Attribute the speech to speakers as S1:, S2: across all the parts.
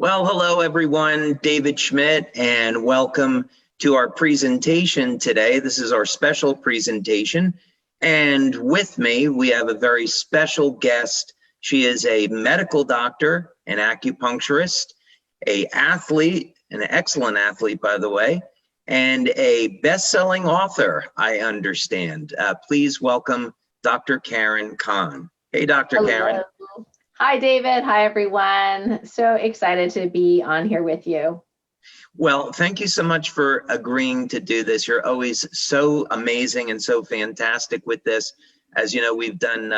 S1: Well, hello everyone, David Schmidt, and welcome to our presentation today. This is our special presentation, and with me we have a very special guest. She is a medical doctor, an acupuncturist, an athlete, an excellent athlete by the way, and a best-selling author, I understand. Please welcome Dr. Karen Kan. Hey, Dr.
S2: Hello.
S1: Karen.
S2: Hi, David. Hi, everyone. So excited to be on here with you.
S1: Well, thank you so much for agreeing to do this. You're always so amazing and so fantastic with this. As you know, we've done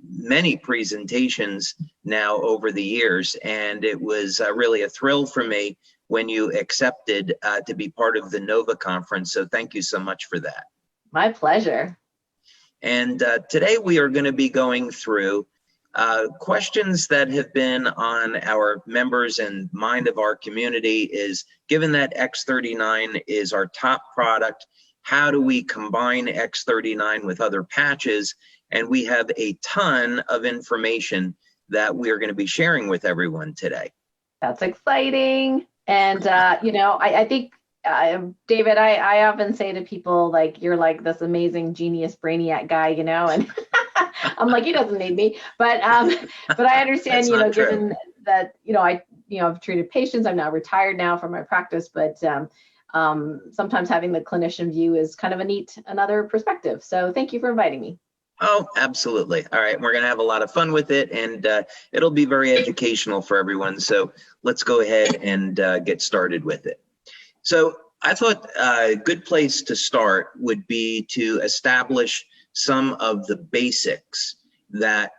S1: many presentations now over the years, and it was really a thrill for me when you accepted to be part of the NOVA conference. So thank you so much for that.
S2: My pleasure.
S1: And today we are going to be going through questions that have been on our members and mind of our community is, given that X39 is our top product, how do we combine X39 with other patches? And we have a ton of information that we are going to be sharing with everyone today.
S2: That's exciting. And, I think, David, I often say to people, like, you're like this amazing genius brainiac guy, and I'm like, he doesn't need me, but I understand, given that, I've treated patients, I'm now retired now from my practice, but sometimes having the clinician view is kind of another perspective. So thank you for inviting me.
S1: Oh, absolutely. All right. We're going to have a lot of fun with it, and it'll be very educational for everyone. So let's go ahead and get started with it. So I thought a good place to start would be to establish some of the basics that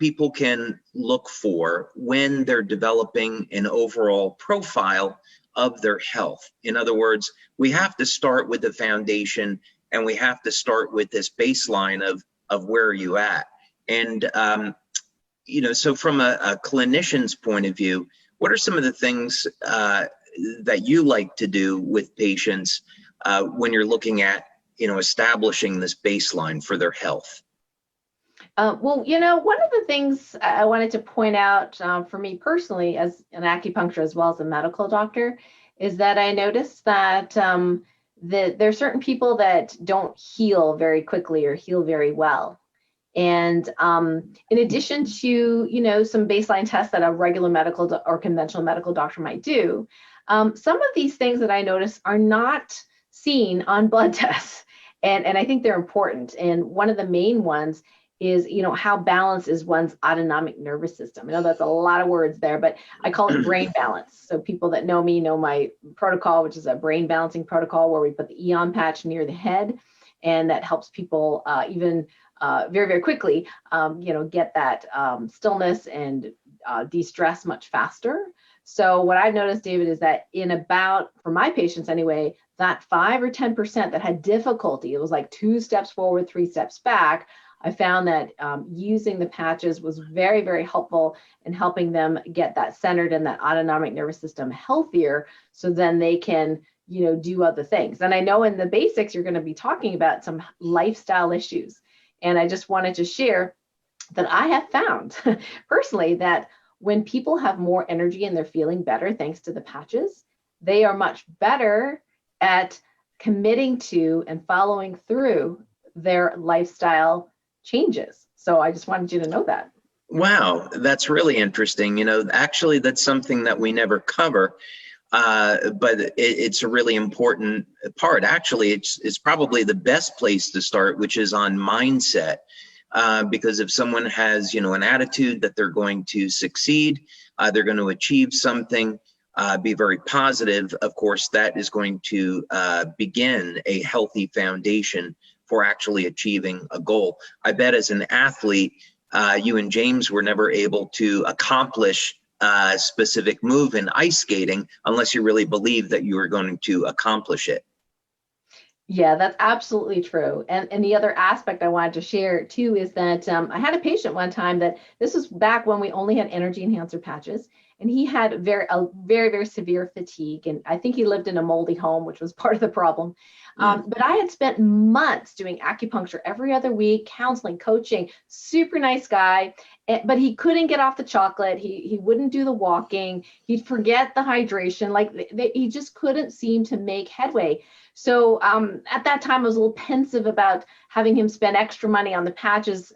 S1: people can look for when they're developing an overall profile of their health. In other words, we have to start with the foundation, and we have to start with this baseline of where are you at. And, so from a clinician's point of view, what are some of the things that you like to do with patients when you're looking at establishing this baseline for their health?
S2: Well, one of the things I wanted to point out for me personally as an acupuncturist as well as a medical doctor is that I noticed that there are certain people that don't heal very quickly or heal very well. And in addition to, some baseline tests that a regular medical or conventional medical doctor might do, some of these things that I notice are not seen on blood tests. And I think they're important. And one of the main ones is, how balanced is one's autonomic nervous system. I know that's a lot of words there, but I call it brain balance. So people that know me know my protocol, which is a brain balancing protocol where we put the Eon patch near the head. And that helps people very, very quickly, get that stillness and de-stress much faster. So what I've noticed, David, is that for my patients anyway, that 5 or 10% that had difficulty, it was like 2 steps forward, 3 steps back, I found that using the patches was very, very helpful in helping them get that centered and that autonomic nervous system healthier, so then they can, do other things. And I know in the basics, you're going to be talking about some lifestyle issues. And I just wanted to share that I have found personally that when people have more energy and they're feeling better thanks to the patches, they are much better at committing to and following through their lifestyle changes. So I just wanted you to know that.
S1: Wow, that's really interesting. Actually, that's something that we never cover, but it's a really important part. Actually, it's probably the best place to start, which is on mindset. Because if someone has, an attitude that they're going to succeed, they're going to achieve something, be very positive, of course, that is going to begin a healthy foundation for actually achieving a goal. I bet as an athlete, you and James were never able to accomplish a specific move in ice skating unless you really believed that you were going to accomplish it.
S2: Yeah, that's absolutely true. And the other aspect I wanted to share too is that I had a patient one time that this was back when we only had energy enhancer patches. and he had a very severe fatigue. And I think he lived in a moldy home, which was part of the problem. But I had spent months doing acupuncture every other week, counseling, coaching, super nice guy, but he couldn't get off the chocolate. He wouldn't do the walking. He'd forget the hydration. Like he just couldn't seem to make headway. So at that time, I was a little pensive about having him spend extra money on the patches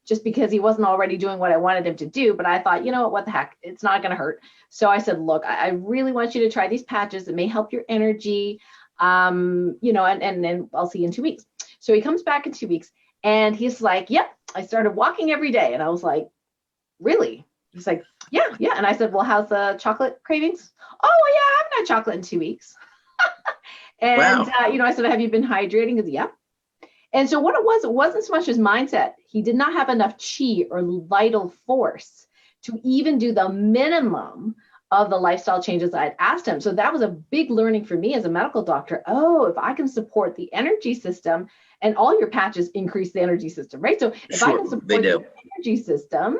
S2: just because he wasn't already doing what I wanted him to do. But I thought, you know what the heck, it's not going to hurt. So I said, look, I really want you to try these patches. It may help your energy. And I'll see you in 2 weeks. So he comes back in 2 weeks and he's like, yep, I started walking every day. And I was like, really? He's like, yeah. And I said, well, how's the chocolate cravings? Oh yeah, I haven't had chocolate in 2 weeks. And,
S1: wow.
S2: I said, have you been hydrating? He goes, yeah. And so what it wasn't so much his mindset. He did not have enough chi or vital force to even do the minimum of the lifestyle changes I'd asked him. So that was a big learning for me as a medical doctor. Oh, if I can support the energy system, and all your patches increase the energy system, right? So if I can support the energy system,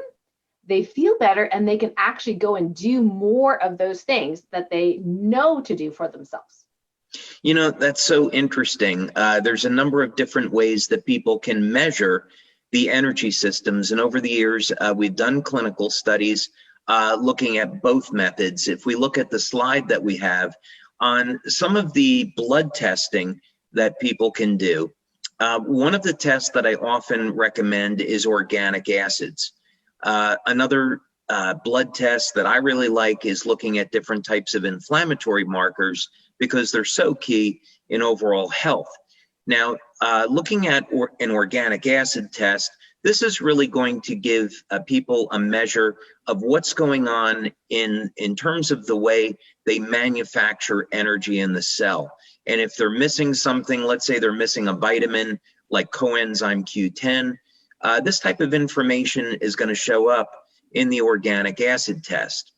S2: they feel better and they can actually go and do more of those things that they know to do for themselves.
S1: You know, that's so interesting. There's a number of different ways that people can measure the energy systems. And over the years, we've done clinical studies looking at both methods. If we look at the slide that we have on some of the blood testing that people can do, one of the tests that I often recommend is organic acids. Another blood test that I really like is looking at different types of inflammatory markers because they're so key in overall health. Now, looking at an organic acid test, this is really going to give people a measure of what's going on in terms of the way they manufacture energy in the cell. And if they're missing something, let's say they're missing a vitamin like coenzyme Q10, this type of information is going to show up in the organic acid test.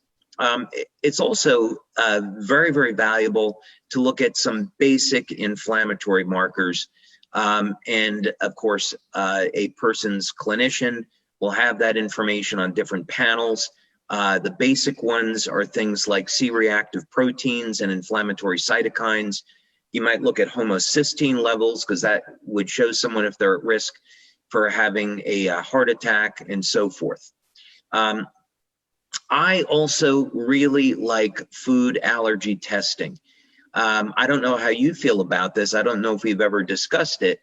S1: It's also very valuable to look at some basic inflammatory markers. And of course, a person's clinician will have that information on different panels. The basic ones are things like C-reactive proteins and inflammatory cytokines. You might look at homocysteine levels because that would show someone if they're at risk for having a heart attack and so forth. I also really like food allergy testing. I don't know how you feel about this. I don't know if we've ever discussed it,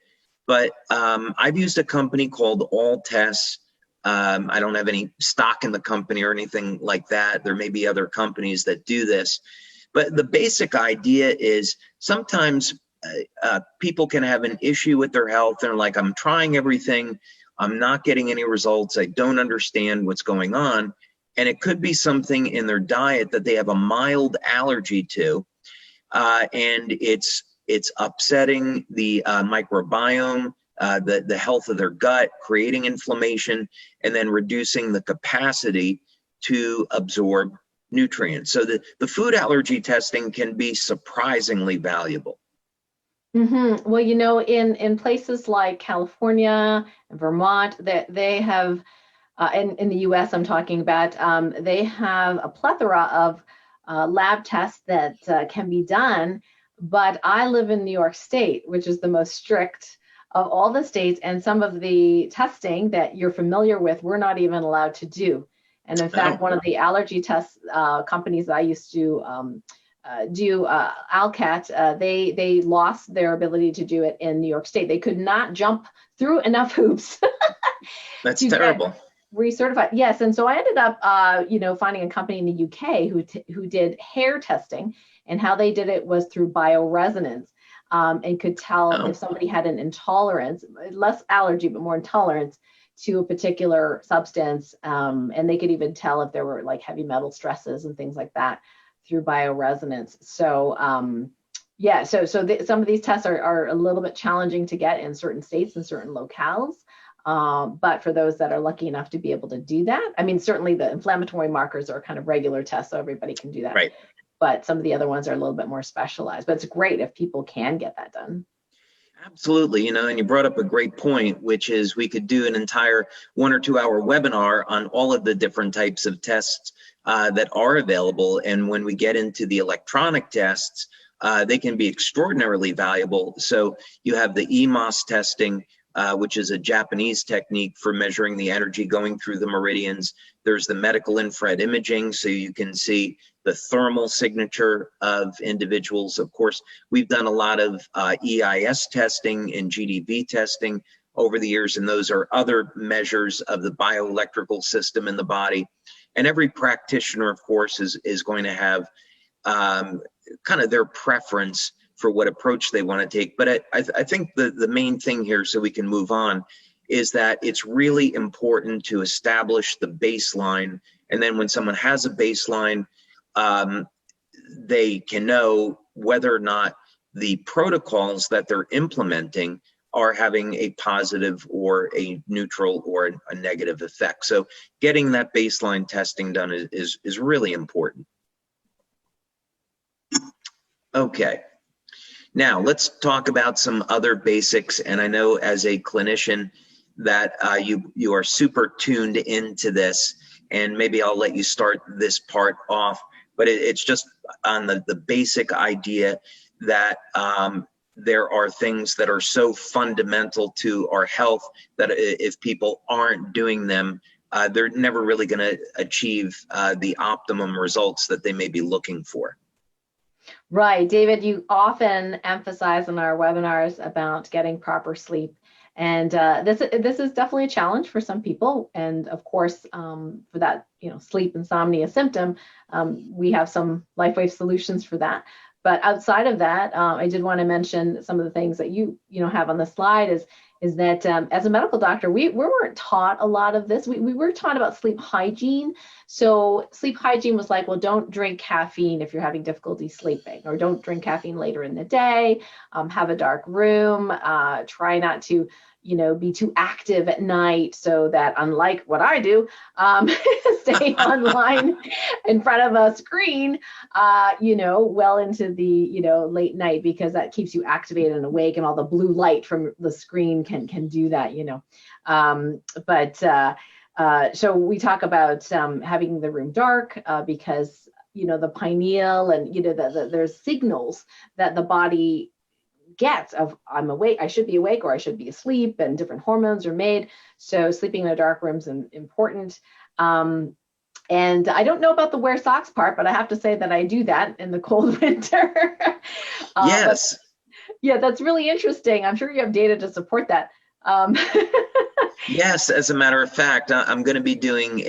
S1: but I've used a company called All Tests. I don't have any stock in the company or anything like that. There may be other companies that do this, but the basic idea is sometimes people can have an issue with their health. They're like, I'm trying everything. I'm not getting any results. I don't understand what's going on. And it could be something in their diet that they have a mild allergy to. And it's upsetting the microbiome, the health of their gut, creating inflammation, and then reducing the capacity to absorb nutrients. So the food allergy testing can be surprisingly valuable.
S2: Mm-hmm. Well, in places like California and Vermont, that they have, in the US I'm talking about, they have a plethora of lab tests that can be done, but I live in New York State, which is the most strict of all the states, and some of the testing that you're familiar with, we're not even allowed to do. And in fact, one of the allergy test companies that I used to do, Alcat, they lost their ability to do it in New York State. They could not jump through enough hoops.
S1: That's terrible.
S2: Recertified, yes. And so I ended up, finding a company in the UK who did hair testing, and how they did it was through bioresonance, and could tell if somebody had an intolerance, less allergy, but more intolerance to a particular substance. And they could even tell if there were like heavy metal stresses and things like that through bioresonance. So, some of these tests are a little bit challenging to get in certain states and certain locales. But for those that are lucky enough to be able to do that, I mean, certainly the inflammatory markers are kind of regular tests, so everybody can do that.
S1: Right.
S2: But some of the other ones are a little bit more specialized. But it's great if people can get that done.
S1: Absolutely. And you brought up a great point, which is we could do an entire 1 or 2 hour webinar on all of the different types of tests that are available. And when we get into the electronic tests, they can be extraordinarily valuable. So you have the EMOS testing, which is a Japanese technique for measuring the energy going through the meridians. There's the medical infrared imaging, so you can see the thermal signature of individuals. Of course, we've done a lot of EIS testing and GDV testing over the years, and those are other measures of the bioelectrical system in the body. And every practitioner, of course, is going to have kind of their preference for what approach they want to take. But I think the main thing here, so we can move on, is that it's really important to establish the baseline. And then when someone has a baseline, they can know whether or not the protocols that they're implementing are having a positive or a neutral or a negative effect. So getting that baseline testing done is really important. Okay. Now let's talk about some other basics. And I know as a clinician that you are super tuned into this, and maybe I'll let you start this part off, but it's just on the basic idea that there are things that are so fundamental to our health that if people aren't doing them, they're never really going to achieve the optimum results that they may be looking for.
S2: Right, David, you often emphasize in our webinars about getting proper sleep. And this is definitely a challenge for some people. And of course, for that, sleep insomnia symptom, we have some Lifewave solutions for that. But outside of that, I did want to mention some of the things that you have on the slide is that as a medical doctor, we weren't taught a lot of this. We were taught about sleep hygiene. So sleep hygiene was like, well, don't drink caffeine if you're having difficulty sleeping, or don't drink caffeine later in the day, have a dark room, try not to be too active at night, so that, unlike what I do, stay online in front of a screen, well into the, late night, because that keeps you activated and awake, and all the blue light from the screen can do that, so we talk about having the room dark because, the pineal and, there's signals that the body gets of I'm awake, I should be awake, or I should be asleep, and different hormones are made. So sleeping in a dark room is important. And I don't know about the wear socks part, but I have to say that I do that in the cold winter.
S1: Yes.
S2: Yeah, that's really interesting. I'm sure you have data to support that.
S1: Yes, as a matter of fact, I'm going to be doing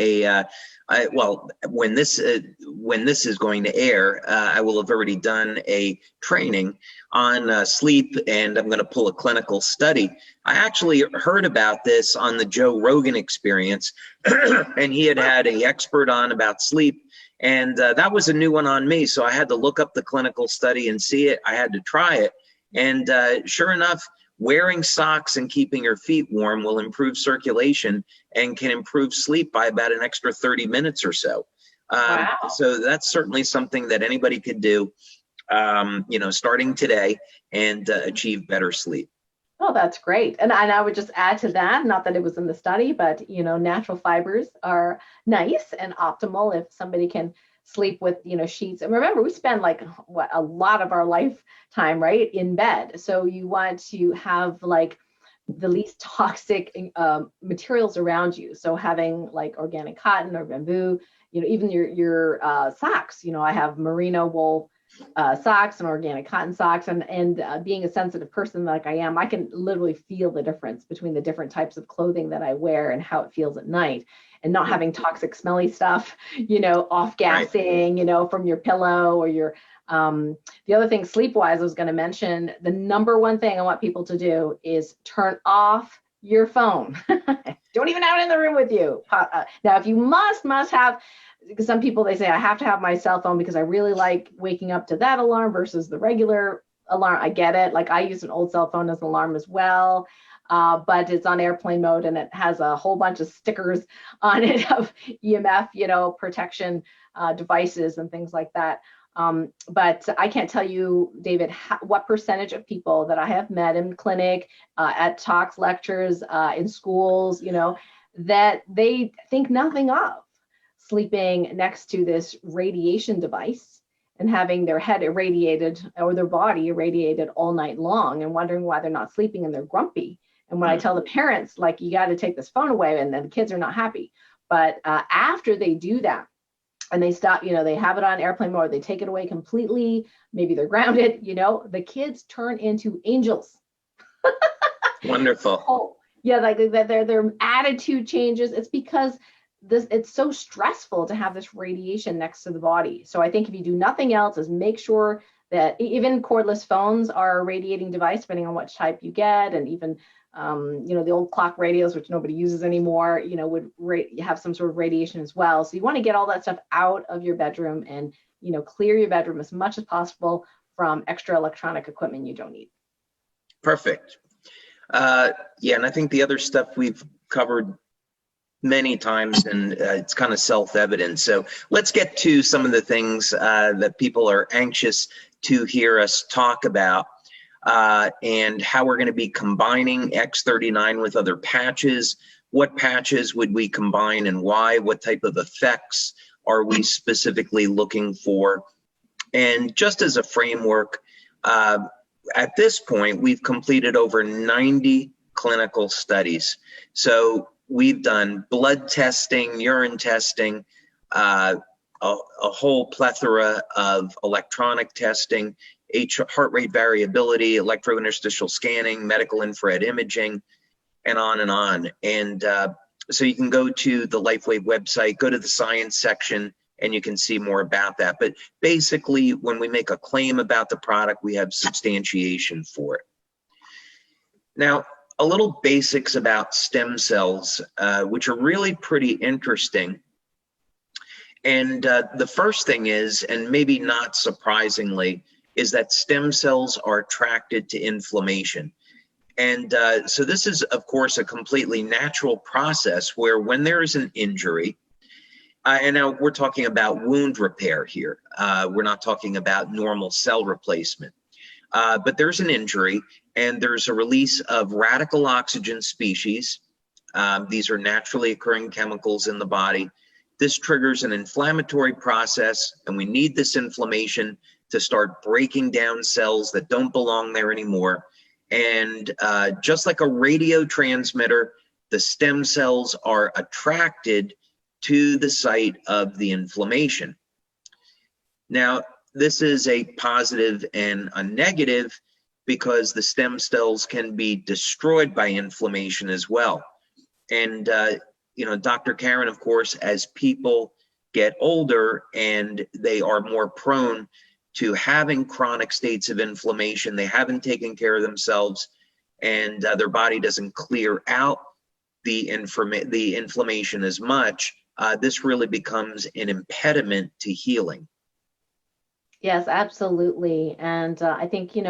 S1: when this is going to air, I will have already done a training on sleep, and I'm going to pull a clinical study. I actually heard about this on the Joe Rogan Experience, and he had an expert on about sleep, and that was a new one on me. So I had to look up the clinical study and see it. I had to try it, and sure enough, wearing socks and keeping your feet warm will improve circulation and can improve sleep by about an extra 30 minutes or so.
S2: Wow.
S1: So that's certainly something that anybody could do, starting today, and achieve better sleep.
S2: Oh, that's great. And I would just add to that, not that it was in the study, but, natural fibers are nice and optimal if somebody can sleep with, sheets. And remember, we spend a lot of our lifetime, right, in bed. So you want to have the least toxic materials around you. So having organic cotton or bamboo, even your socks, I have merino wool socks and organic cotton socks, and being a sensitive person like I am, I can literally feel the difference between the different types of clothing that I wear and how it feels at night, and not having toxic smelly stuff, off gassing, right, from your pillow or your the other thing sleep wise I was going to mention, the number one thing I want people to do is turn off your phone. Don't even have it in the room with you. Now, if you must have, because some people, they say, I have to have my cell phone because I really like waking up to that alarm versus the regular alarm. I get it. I use an old cell phone as an alarm as well, but it's on airplane mode, and it has a whole bunch of stickers on it of EMF, protection devices and things like that. But I can't tell you, David, what percentage of people that I have met in clinic, at talks, lectures, in schools, that they think nothing of sleeping next to this radiation device and having their head irradiated or their body irradiated all night long and wondering why they're not sleeping and they're grumpy. And when I tell the parents, like, you got to take this phone away, and then the kids are not happy. But after they do that, and they stop, they have it on airplane mode, they take it away completely, maybe they're grounded, the kids turn into angels.
S1: Wonderful.
S2: Oh, yeah, like their attitude changes. It's because it's so stressful to have this radiation next to the body. So I think if you do nothing else, is make sure that even cordless phones are a radiating device, depending on what type you get, and even the old clock radios, which nobody uses anymore, would have some sort of radiation as well. So you want to get all that stuff out of your bedroom and, clear your bedroom as much as possible from extra electronic equipment you don't need.
S1: Perfect. Yeah, and I think the other stuff we've covered many times, and it's kind of self-evident. So let's get to some of the things that people are anxious to hear us talk about. And how we're going to be combining X39 with other patches. What patches would we combine and why? What type of effects are we specifically looking for? And just as a framework, at this point, we've completed over 90 clinical studies. So we've done blood testing, urine testing, a whole plethora of electronic testing, heart rate variability, electrointerstitial scanning, medical infrared imaging, and on and on. And so you can go to the Lifewave website, go to the science section, and you can see more about that. But basically, when we make a claim about the product, we have substantiation for it. Now, a little basics about stem cells, which are really pretty interesting. And the first thing is, and maybe not surprisingly, is that stem cells are attracted to inflammation. And so this is, of course, a completely natural process where when there is an injury, and now we're talking about wound repair here. We're not talking about normal cell replacement. But there's an injury and there's a release of radical oxygen species. These are naturally occurring chemicals in the body. This triggers an inflammatory process, and we need this inflammation to start breaking down cells that don't belong there anymore. And just like a radio transmitter, the stem cells are attracted to the site of the inflammation. Now, this is a positive and a negative because the stem cells can be destroyed by inflammation as well. And, Dr. Karen, of course, as people get older and they are more prone to having chronic states of inflammation, they haven't taken care of themselves, and their body doesn't clear out the inflammation as much, this really becomes an impediment to healing.
S2: Yes, absolutely. And I think, as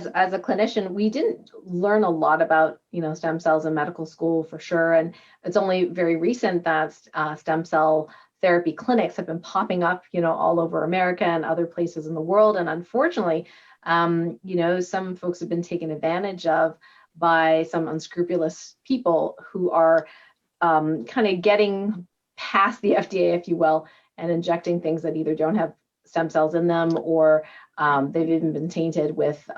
S2: a clinician, we didn't learn a lot about, stem cells in medical school for sure. And it's only very recent that stem cell therapy clinics have been popping up, all over America and other places in the world. And unfortunately, some folks have been taken advantage of by some unscrupulous people who are kind of getting past the FDA, if you will, and injecting things that either don't have stem cells in them or they've even been tainted with,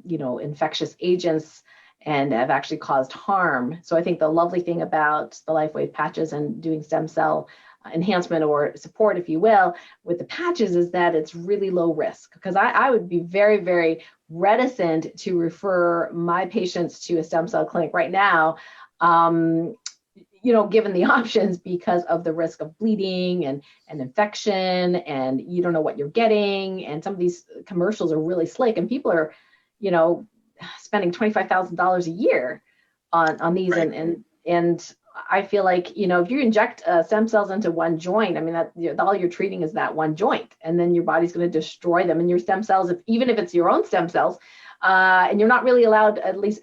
S2: infectious agents and have actually caused harm. So I think the lovely thing about the Lifewave patches and doing stem cell enhancement or support, if you will, with the patches is that it's really low risk. Because I would be very, very reticent to refer my patients to a stem cell clinic right now, given the options because of the risk of bleeding and infection, and you don't know what you're getting. And some of these commercials are really slick, and people are, spending $25,000 a year on these. Right. And I feel like, if you inject stem cells into one joint, I mean, that all you're treating is that one joint, and then your body's going to destroy them. And your stem cells, even if it's your own stem cells, and you're not really allowed, at least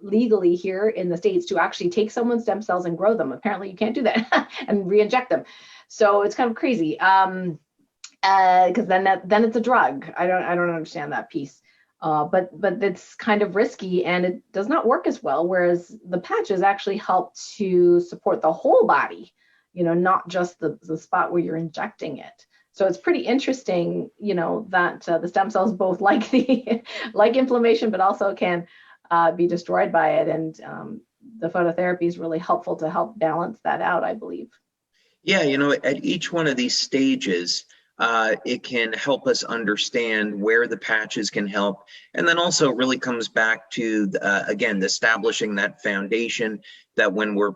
S2: legally here in the States, to actually take someone's stem cells and grow them. Apparently you can't do that and re-inject them. So it's kind of crazy because then it's a drug. I don't understand that piece. but it's kind of risky and it does not work as well. Whereas the patches actually help to support the whole body, not just the spot where you're injecting it. So it's pretty interesting, that the stem cells both like the like inflammation, but also can be destroyed by it. And the phototherapy is really helpful to help balance that out, I believe.
S1: Yeah, at each one of these stages, it can help us understand where the patches can help. And then also it really comes back to, again, establishing that foundation that when we're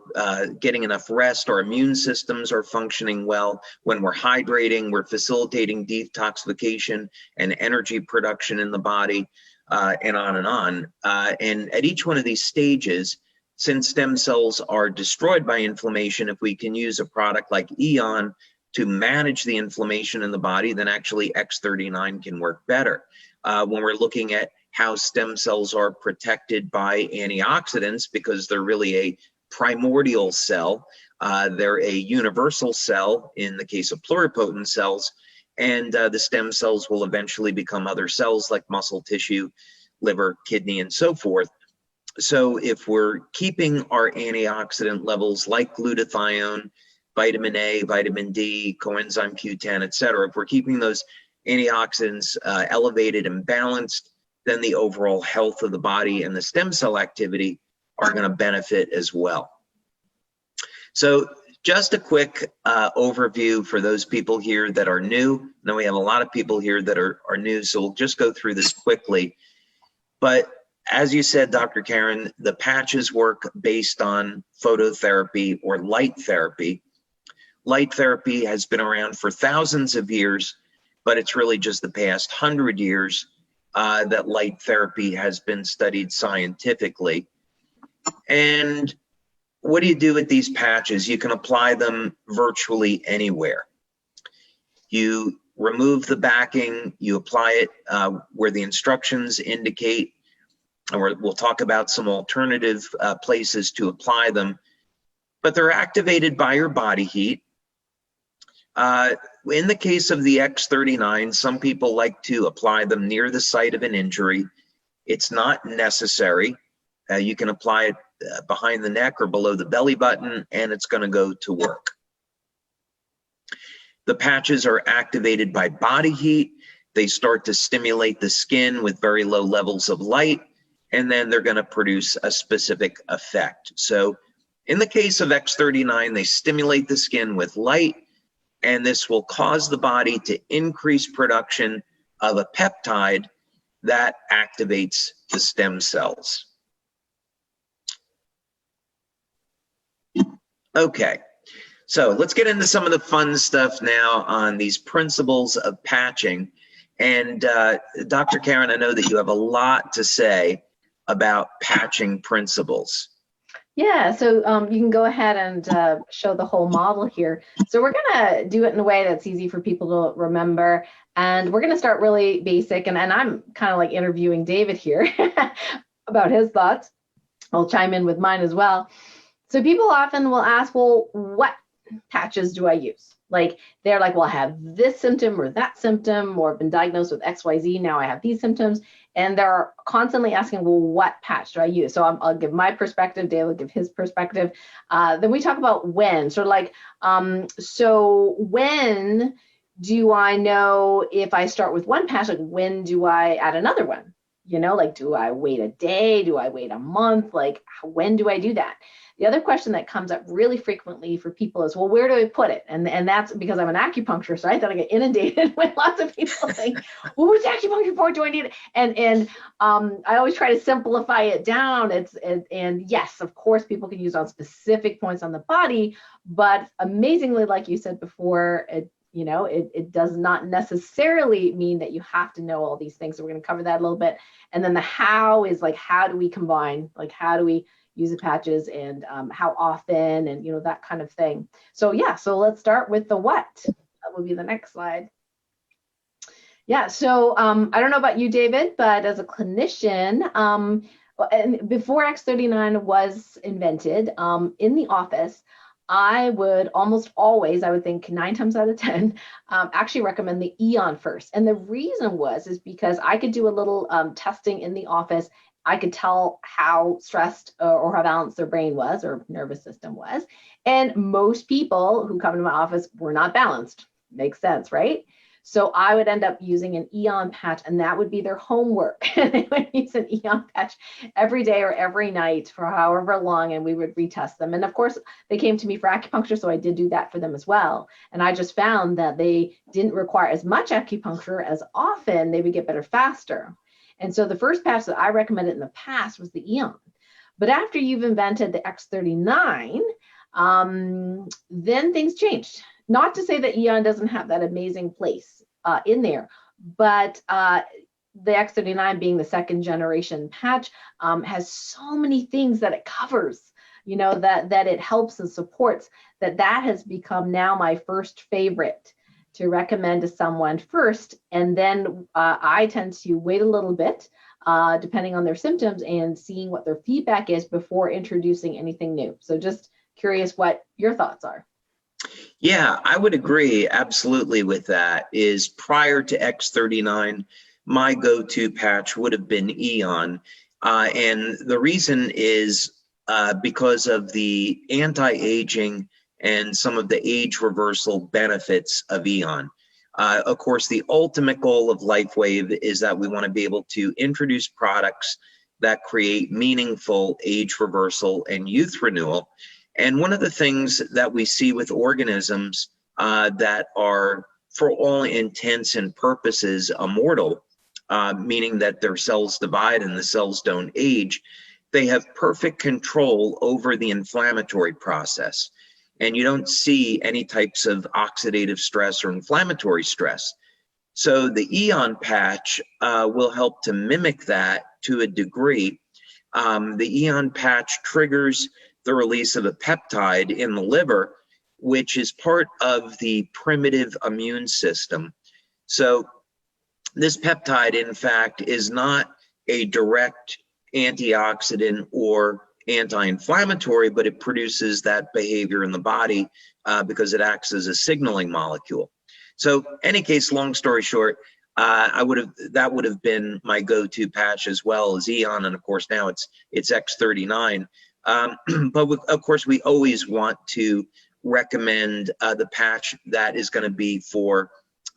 S1: getting enough rest, our immune systems are functioning well. When we're hydrating, we're facilitating detoxification and energy production in the body, and on and on. And at each one of these stages, since stem cells are destroyed by inflammation, if we can use a product like Eon to manage the inflammation in the body, then actually X39 can work better. When we're looking at how stem cells are protected by antioxidants, because they're really a primordial cell, they're a universal cell in the case of pluripotent cells, and the stem cells will eventually become other cells like muscle tissue, liver, kidney, and so forth. So if we're keeping our antioxidant levels like glutathione, vitamin A, vitamin D, coenzyme Q10, et cetera, if we're keeping those antioxidants elevated and balanced, then the overall health of the body and the stem cell activity are going to benefit as well. So just a quick overview for those people here that are new. Now we have a lot of people here that are new, so we'll just go through this quickly. But as you said, Dr. Karen, the patches work based on phototherapy or light therapy. Light therapy has been around for thousands of years, but it's really just the past 100 years that light therapy has been studied scientifically. And what do you do with these patches? You can apply them virtually anywhere. You remove the backing, you apply it where the instructions indicate, and we'll talk about some alternative places to apply them, but they're activated by your body heat. In the case of the X39, some people like to apply them near the site of an injury. It's not necessary. You can apply it behind the neck or below the belly button, and it's going to go to work. The patches are activated by body heat. They start to stimulate the skin with very low levels of light, and then they're going to produce a specific effect. So in the case of X39, they stimulate the skin with light, and this will cause the body to increase production of a peptide that activates the stem cells. Okay, so let's get into some of the fun stuff now on these principles of patching. And Dr. Karen, I know that you have a lot to say about patching principles.
S2: Yeah, so you can go ahead and show the whole model here. So we're gonna do it in a way that's easy for people to remember. And we're gonna start really basic, and I'm kind of like interviewing David here about his thoughts. I'll chime in with mine as well. So people often will ask, well, what patches do I use? Like they're like, well, I have this symptom or that symptom, or I've been diagnosed with XYZ, now I have these symptoms. And they're constantly asking, well, what patch do I use? So I'll give my perspective, Dave will give his perspective. Then we talk about when, sort of like, so when do I know if I start with one patch, like when do I add another one? Like, do I wait a day? Do I wait a month? Like, when do I do that? The other question that comes up really frequently for people is, well, where do I put it? And that's because I'm an acupuncturist, so I thought I get inundated with lots of people saying, well, which acupuncture point do I need? And I always try to simplify it down. And yes, of course, people can use on specific points on the body, but amazingly, like you said before, it does not necessarily mean that you have to know all these things. So we're going to cover that a little bit. And then the how is like, how do we combine? Like, how do we use the patches, and how often, and that kind of thing. So yeah, so let's start with the what. That will be the next slide. Yeah, so I don't know about you, David, but as a clinician, and before X39 was invented in the office, I would almost always, I would think 9 times out of 10, actually recommend the Eon first. And the reason is because I could do a little testing in the office. I could tell how stressed or how balanced their brain was or nervous system was. And most people who come to my office were not balanced. Makes sense, right? So I would end up using an Eon patch, and that would be their homework. They would use an Eon patch every day or every night for however long, and we would retest them. And of course, they came to me for acupuncture, so I did do that for them as well. And I just found that they didn't require as much acupuncture as often. They would get better faster. And so the first patch that I recommended in the past was the Eon. But after you've invented the X39, then things changed. Not to say that Eon doesn't have that amazing place in there, but the X39 being the second generation patch has so many things that it covers, that it helps and supports, that has become now my first favorite to recommend to someone first. And then I tend to wait a little bit, depending on their symptoms and seeing what their feedback is before introducing anything new. So just curious what your thoughts are.
S1: Yeah, I would agree absolutely with that. Is prior to X39, my go-to patch would have been Eon. And the reason is because of the anti-aging and some of the age reversal benefits of Eon. Of course, the ultimate goal of Lifewave is that we want to be able to introduce products that create meaningful age reversal and youth renewal. And one of the things that we see with organisms that are, for all intents and purposes, immortal, meaning that their cells divide and the cells don't age, they have perfect control over the inflammatory process. And you don't see any types of oxidative stress or inflammatory stress. So the Eon patch will help to mimic that to a degree. The Eon patch triggers the release of a peptide in the liver, which is part of the primitive immune system. So this peptide, in fact, is not a direct antioxidant or anti-inflammatory, but it produces that behavior in the body because it acts as a signaling molecule. So any case, long story short, that would have been my go-to patch as well as Eon, and of course now it's X39. But of course, we always want to recommend the patch that is going to be for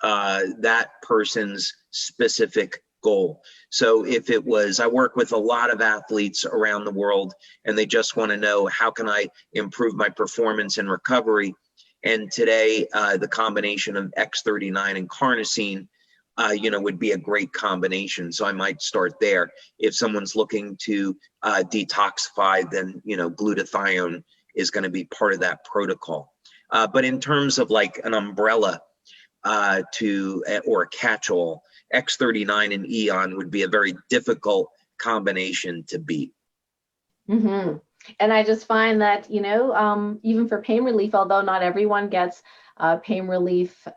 S1: that person's specific goal. So if it was, I work with a lot of athletes around the world, and they just want to know, how can I improve my performance and recovery? And today, the combination of X39 and carnosine would be a great combination. So I might start there. If someone's looking to detoxify, then, glutathione is going to be part of that protocol. But in terms of like an umbrella or a catch-all, X39 and Eon would be a very difficult combination to beat.
S2: Mm-hmm. And I just find that, even for pain relief, although not everyone gets pain relief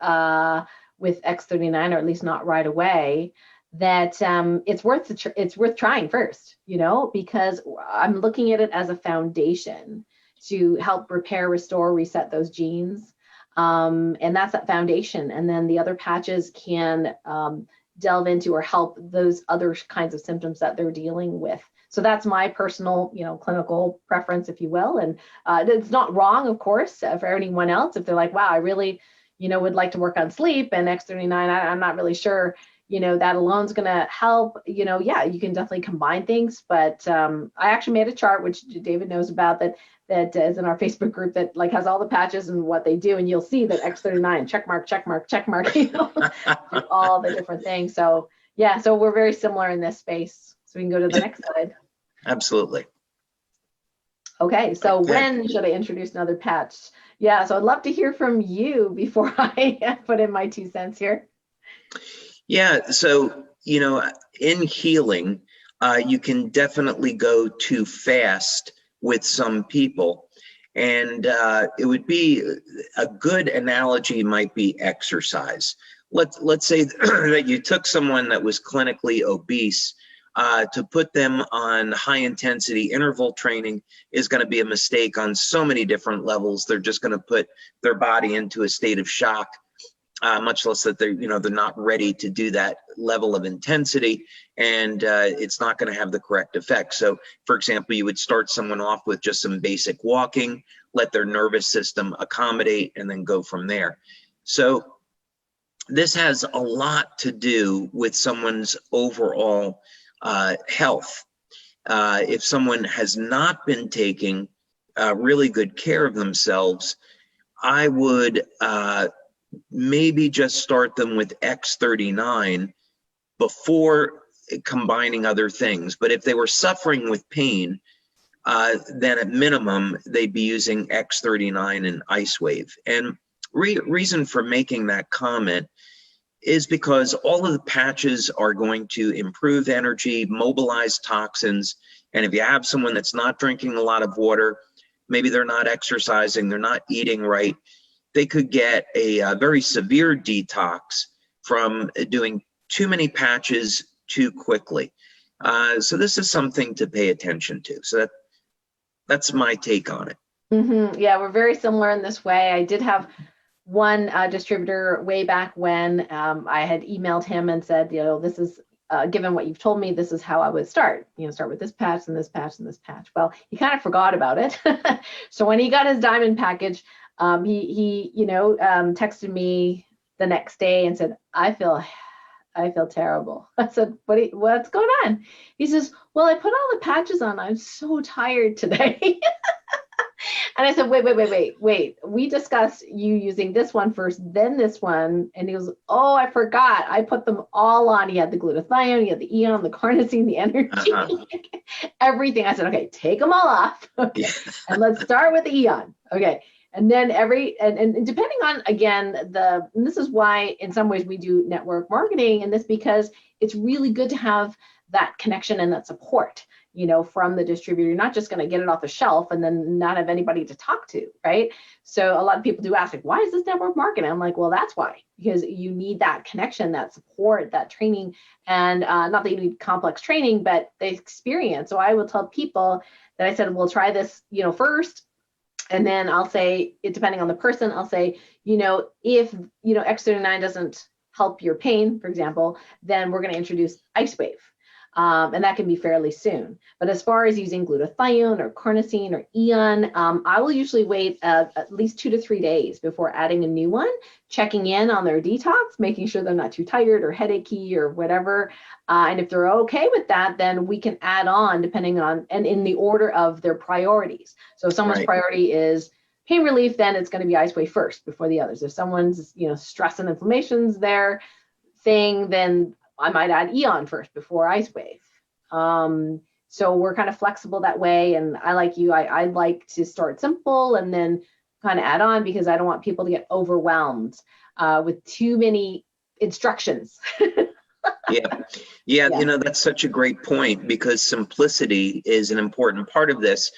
S2: with X39, or at least not right away, that it's worth trying first, because I'm looking at it as a foundation to help repair, restore, reset those genes. And that's that foundation. And then the other patches can delve into or help those other kinds of symptoms that they're dealing with. So that's my personal, clinical preference, if you will. And it's not wrong, of course, for anyone else. If they're like, wow, I really, would like to work on sleep, and X39, I'm not really sure, that alone is going to help. Yeah, you can definitely combine things. But I actually made a chart, which David knows about, that is in our Facebook group, that like has all the patches and what they do. And you'll see that X39, check mark, check mark, check mark, all the different things. So yeah, so we're very similar in this space. So we can go to the next slide.
S1: Absolutely.
S2: Okay, so when should I introduce another patch? Yeah, so I'd love to hear from you before I put in my 2 cents here.
S1: Yeah, so, in healing, you can definitely go too fast with some people. And it would be a good analogy might be exercise. Let's say that you took someone that was clinically obese To put them on high intensity interval training is going to be a mistake on so many different levels. They're just going to put their body into a state of shock, much less that they're not ready to do that level of intensity, and it's not going to have the correct effect. So, for example, you would start someone off with just some basic walking, let their nervous system accommodate, and then go from there. So this has a lot to do with someone's overall health. If someone has not been taking really good care of themselves, I would maybe just start them with X39 before combining other things. But if they were suffering with pain, then at minimum, they'd be using X39 and Icewave. And reason for making that comment is because all of the patches are going to improve energy, mobilize toxins. And if you have someone that's not drinking a lot of water, maybe they're not exercising, they're not eating right, they could get a very severe detox from doing too many patches too quickly. So this is something to pay attention to. So that's my take on it.
S2: Mm-hmm. Yeah, we're very similar in this way. I did have one distributor way back when I had emailed him and said, this is, given what you've told me, this is how I would start. Start with this patch and this patch and this patch. Well, he kind of forgot about it. So when he got his diamond package, he texted me the next day and said, I feel terrible. I said, what's going on? He says, well, I put all the patches on. I'm so tired today. And I said, wait. We discussed you using this one first, then this one. And he goes, oh, I forgot. I put them all on. He had the glutathione, he had the Eon, the carnosine, the energy, everything. I said, okay, take them all off. Okay. And let's start with the Eon. Okay. And then and depending on, again, and this is why in some ways we do network marketing, and this because it's really good to have that connection and that support, from the distributor. You're not just going to get it off the shelf and then not have anybody to talk to, right? So a lot of people do ask, like, why is this network marketing? I'm like, well, that's why, because you need that connection, that support, that training, and not that you need complex training, but the experience. So I will tell people that I said, we'll try this, first. And then I'll say, depending on the person, I'll say, if, X39 doesn't help your pain, for example, then we're going to introduce Icewave. And that can be fairly soon. But as far as using glutathione or carnosine or Eon, I will usually wait at least 2 to 3 days before adding a new one, checking in on their detox, making sure they're not too tired or headachy or whatever. And if they're okay with that, then we can add on depending on, and in the order of their priorities. So if someone's priority is pain relief, then it's going to be Icewave first before the others. If someone's, stress and inflammation's their thing, then I might add Eon first before Icewave. So we're kind of flexible that way. And I like you, I like to start simple and then kind of add on, because I don't want people to get overwhelmed with too many instructions. Yeah, that's such a great point, because simplicity is an important part of this.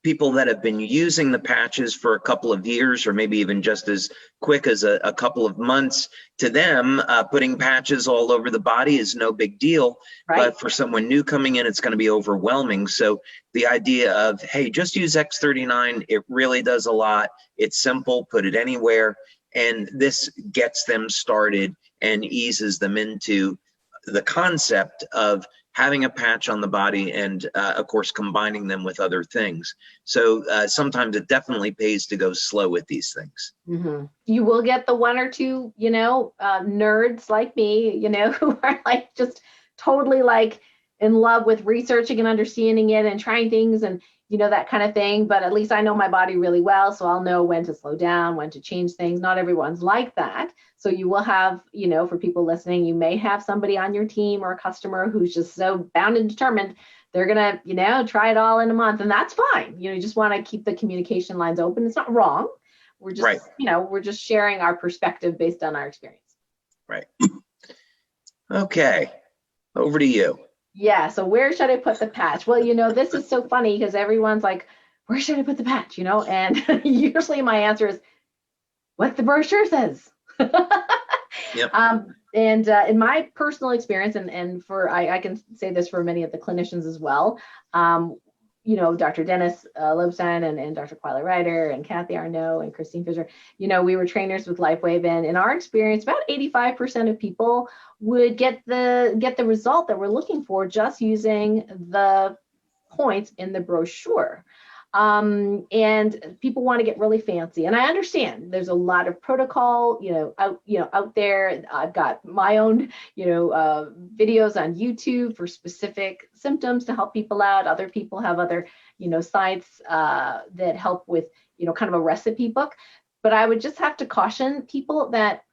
S2: People that have been using the patches for a couple of years, or maybe even just as quick as a couple of months, to them, putting patches all over the body is no big deal. Right. But for someone new coming in, it's going to be overwhelming. So the idea of, hey, just use X39, it really does a lot. It's simple, put it anywhere. And this gets them started and eases them into the concept of having a patch on the body and, of course, combining them with other things. So sometimes it definitely pays to go slow with these things. Mm-hmm. You will get the one or two, nerds like me, who are like just totally like in love with researching and understanding it and trying things and, that kind of thing. But at least I know my body really well, so I'll know when to slow down, when to change things. Not everyone's like that. So you will have, for people listening, you may have somebody on your team or a customer who's just so bound and determined they're going to, try it all in a month. And that's fine. You just want to keep the communication lines open. It's not wrong. We're just, we're just sharing our perspective based on our experience.
S1: Right. Okay. Over to you.
S2: Yeah. So where should I put the patch? Well, this is so funny because everyone's like, where should I put the patch? And usually my answer is what the brochure says.
S1: Yep.
S2: in my personal experience, and for I can say this for many of the clinicians as well, Dr. Dennis Lobstein and Dr. Quila Ryder and Kathy Arnaud and Christine Fisher, we were trainers with Lifewave, and in our experience, about 85% of people would get the result that we're looking for just using the points in the brochure. And people want to get really fancy, and I understand there's a lot of protocol, out there. I've got my own, videos on YouTube for specific symptoms to help people out. Other people have other, sites that help with, kind of a recipe book. But I would just have to caution people that,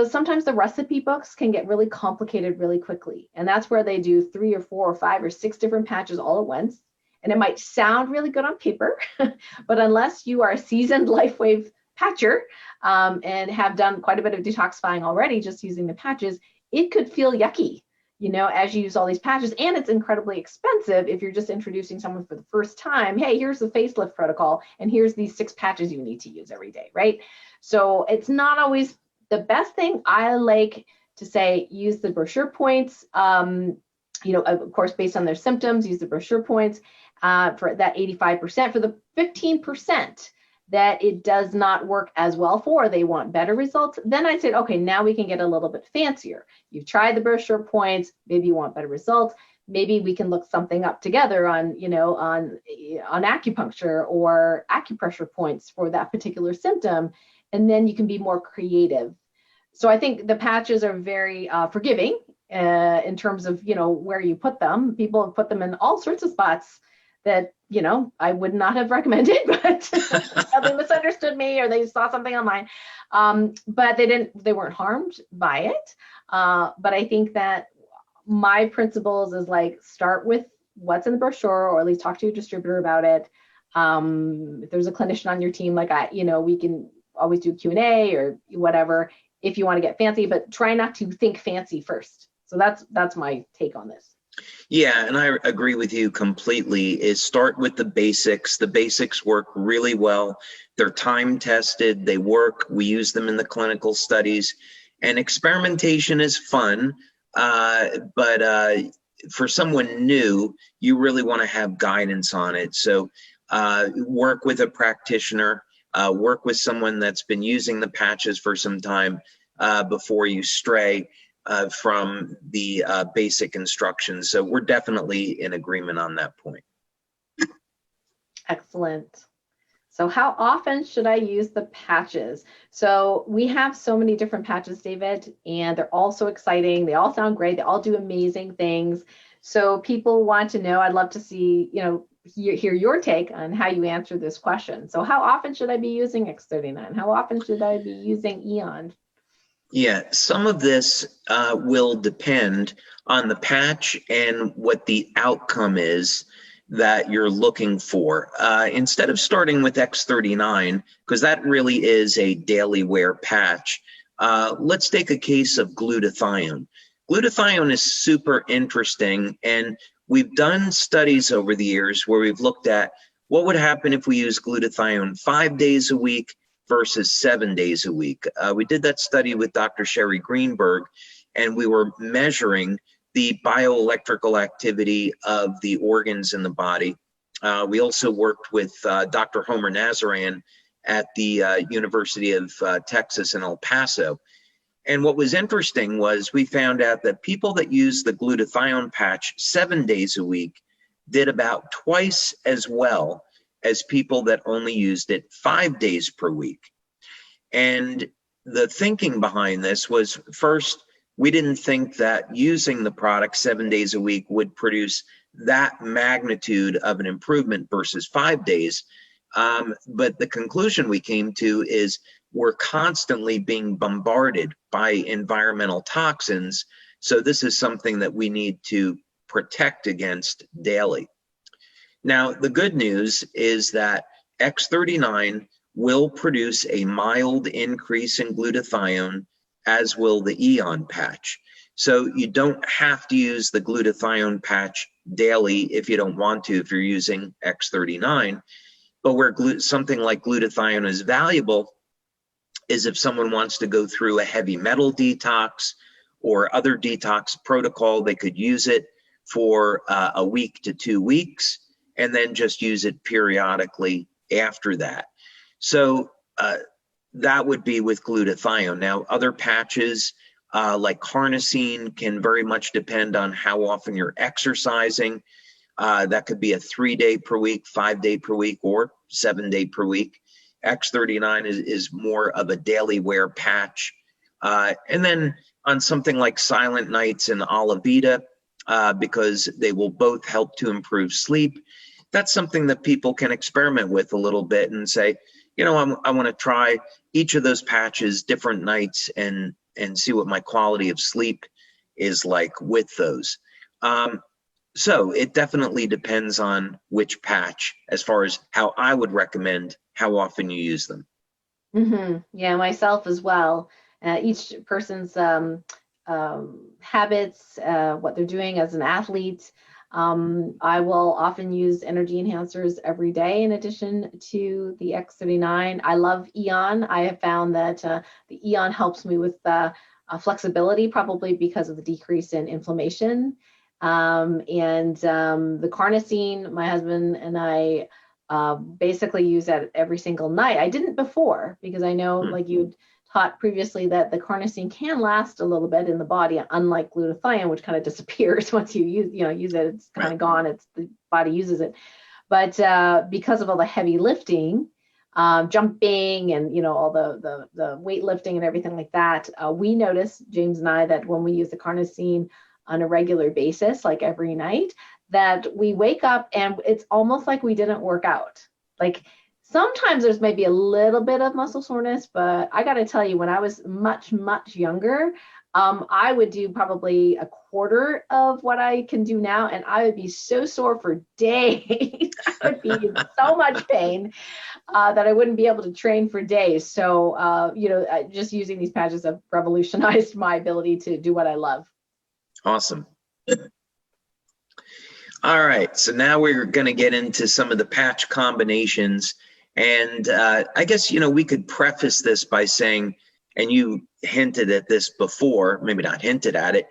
S2: sometimes the recipe books can get really complicated really quickly, and that's where they do 3 or 4 or 5 or 6 different patches all at once. And it might sound really good on paper, but unless you are a seasoned Lifewave patcher and have done quite a bit of detoxifying already just using the patches, it could feel yucky, as you use all these patches. And it's incredibly expensive if you're just introducing someone for the first time. Hey, here's the facelift protocol, and here's these 6 patches you need to use every day, right? So it's not always the best thing. I like to say use the brochure points, of course, based on their symptoms, use the brochure points. For that 85%, for the 15% that it does not work as well for, they want better results, then I said, okay, now we can get a little bit fancier. You've tried the brochure points, maybe you want better results, maybe we can look something up together on, on acupuncture or acupressure points for that particular symptom, and then you can be more creative. So I think the patches are very forgiving in terms of, where you put them. People have put them in all sorts of spots that, I would not have recommended, but they misunderstood me or they saw something online. But they weren't harmed by it. But I think that my principles is like, start with what's in the brochure, or at least talk to your distributor about it. If there's a clinician on your team, like we can always do Q&A or whatever, if you want to get fancy, but try not to think fancy first. So that's my take on this.
S1: Yeah, and I agree with you completely, is start with the basics. The basics work really well. They're time tested, they work. We use them in the clinical studies, and experimentation is fun. But for someone new, you really want to have guidance on it. So work with a practitioner, work with someone that's been using the patches for some time before you stray from the basic instructions. So we're definitely in agreement on that point.
S2: Excellent. So how often should I use the patches? So we have so many different patches, David, and they're all so exciting. They all sound great. They all do amazing things. So people want to know, I'd love to see, hear your take on how you answer this question. So how often should I be using X39? How often should I be using Eon?
S1: Yeah, some of this will depend on the patch and what the outcome is that you're looking for. Instead of starting with X39, because that really is a daily wear patch, let's take a case of glutathione. Glutathione is super interesting, and we've done studies over the years where we've looked at what would happen if we use glutathione 5 days a week versus 7 days a week. We did that study with Dr. Sherry Greenberg, and we were measuring the bioelectrical activity of the organs in the body. We also worked with Dr. Homer Nazaran at the University of Texas in El Paso. And what was interesting was we found out that people that used the glutathione patch 7 days a week did about twice as well as people that only used it 5 days per week. And the thinking behind this was, first, we didn't think that using the product 7 days a week would produce that magnitude of an improvement versus 5 days. But the conclusion we came to is we're constantly being bombarded by environmental toxins. So this is something that we need to protect against daily. Now, the good news is that X39 will produce a mild increase in glutathione, as will the Eon patch. So you don't have to use the glutathione patch daily if you don't want to, if you're using X39. But where something like glutathione is valuable is if someone wants to go through a heavy metal detox, or other detox protocol, they could use it for a week to 2 weeks and then just use it periodically after that. So that would be with glutathione. Now, other patches like carnosine can very much depend on how often you're exercising. That could be a 3-day per week, 5-day per week, or 7-day per week. X39 is more of a daily wear patch. And then on something like Silent Nights and Olivita, because they will both help to improve sleep, that's something that people can experiment with a little bit and say, you know, I want to try each of those patches different nights and see what my quality of sleep is like with those. So it definitely depends on which patch as far as how I would recommend how often you use them.
S2: Yeah, myself as well. Each person's habits, what they're doing as an athlete. I will often use energy enhancers every day in addition to the X39. I love Eon. I have found that the Eon helps me with flexibility, probably because of the decrease in inflammation. The carnosine, my husband and I basically use that every single night. I didn't before, because I know, like you taught previously, that the carnosine can last a little bit in the body, unlike glutathione, which kind of disappears once you use it. It's kind of gone. It's the body uses it. But because of all the heavy lifting, jumping, and all the weightlifting and everything like that, we notice, James and I, that when we use the carnosine on a regular basis, like every night, that we wake up and it's almost like we didn't work out. Like sometimes there's maybe a little bit of muscle soreness, but I got to tell you, when I was much, much younger, I would do probably a quarter of what I can do now, and I would be so sore for days. I would be in so much pain that I wouldn't be able to train for days. So, just using these patches have revolutionized my ability to do what I love.
S1: Awesome. All right, so now we're going to get into some of the patch combinations. And I guess, we could preface this by saying, and you hinted at this before, maybe not hinted at it,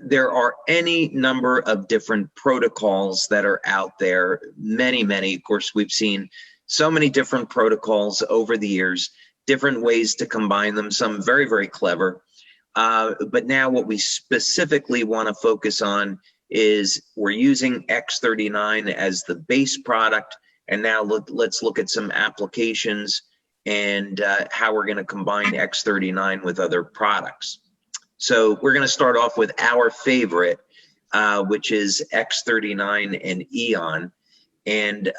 S1: there are any number of different protocols that are out there, many, many. Of course, we've seen so many different protocols over the years, different ways to combine them, some very, very clever. But now what we specifically want to focus on is we're using X39 as the base product. And now let's look at some applications and how we're going to combine X39 with other products. So we're going to start off with our favorite, which is X39 and Eon. And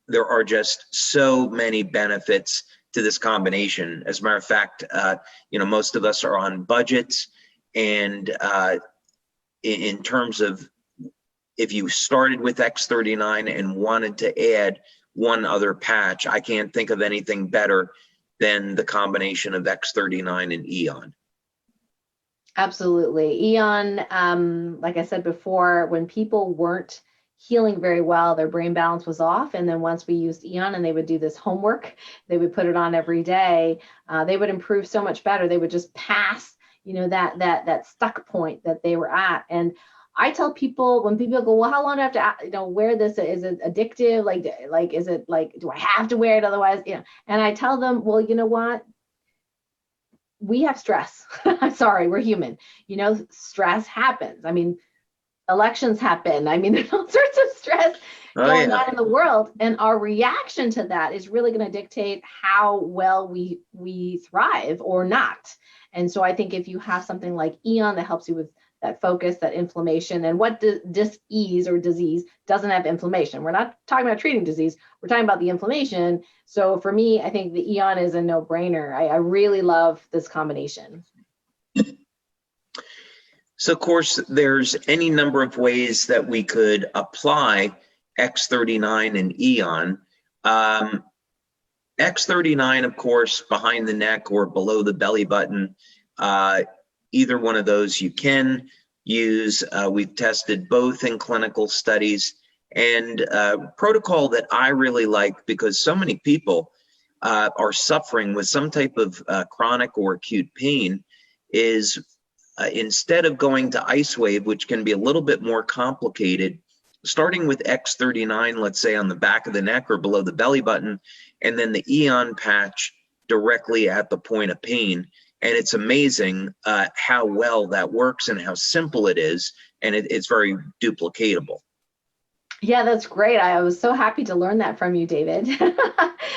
S1: there are just so many benefits to this combination. As a matter of fact, most of us are on budgets, and in terms of if you started with X39 and wanted to add one other patch, I can't think of anything better than the combination of X39 and Eon.
S2: Absolutely. Eon, like I said before, when people weren't healing very well, their brain balance was off. And then once we used Eon and they would do this homework, they would put it on every day, they would improve so much better. They would just pass, that stuck point that they were at. And I tell people, when people go, well, how long do I have to, wear this? Is it addictive? Like, is it like, do I have to wear it otherwise? And I tell them, well, you know what? We have stress. I'm sorry, we're human. Stress happens. I mean, elections happen. I mean, there's all sorts of stress going on in the world. And our reaction to that is really going to dictate how well we thrive or not. And so I think if you have something like Eon that helps you with that focus, that inflammation, and what dis-ease or disease doesn't have inflammation. We're not talking about treating disease. We're talking about the inflammation. So for me, I think the Eon is a no-brainer. I really love this combination.
S1: So of course, there's any number of ways that we could apply X39 and Eon. X39, of course, behind the neck or below the belly button, either one of those you can use. We've tested both in clinical studies, and protocol that I really like, because so many people are suffering with some type of chronic or acute pain, is instead of going to Icewave, which can be a little bit more complicated, starting with X39, let's say on the back of the neck or below the belly button, and then the Eon patch directly at the point of pain. And it's amazing how well that works and how simple it is, and it's very duplicatable.
S2: Yeah, that's great. I was so happy to learn that from you, David,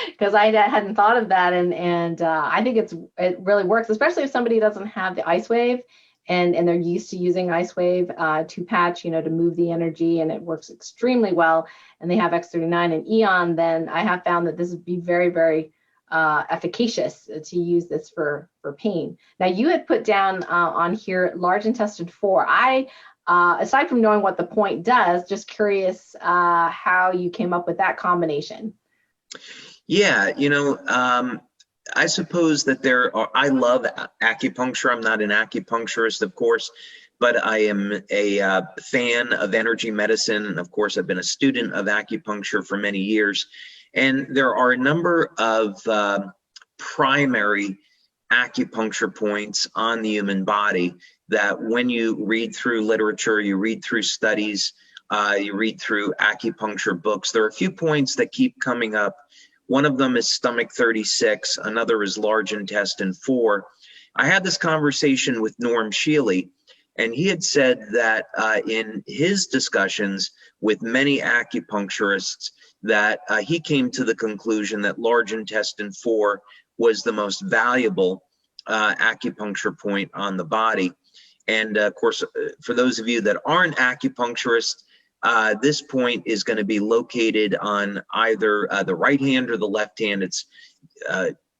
S2: because I hadn't thought of that, and I think it really works, especially if somebody doesn't have the Icewave and they're used to using Icewave to patch, to move the energy, and it works extremely well. And they have X39 and Eon. Then I have found that this would be very, very efficacious to use this for pain. Now, you had put down on here large intestine 4. Aside from knowing what the point does, just curious how you came up with that combination.
S1: Yeah, I suppose that I love acupuncture. I'm not an acupuncturist, of course, but I am a fan of energy medicine. And of course, I've been a student of acupuncture for many years. And there are a number of primary acupuncture points on the human body that when you read through literature, you read through studies, you read through acupuncture books, there are a few points that keep coming up. One of them is stomach 36, another is large intestine 4. I had this conversation with Norm Shealy, and he had said that in his discussions with many acupuncturists, that he came to the conclusion that large intestine 4 was the most valuable acupuncture point on the body. And of course, for those of you that aren't acupuncturists, this point is going to be located on either the right hand or the left hand. It's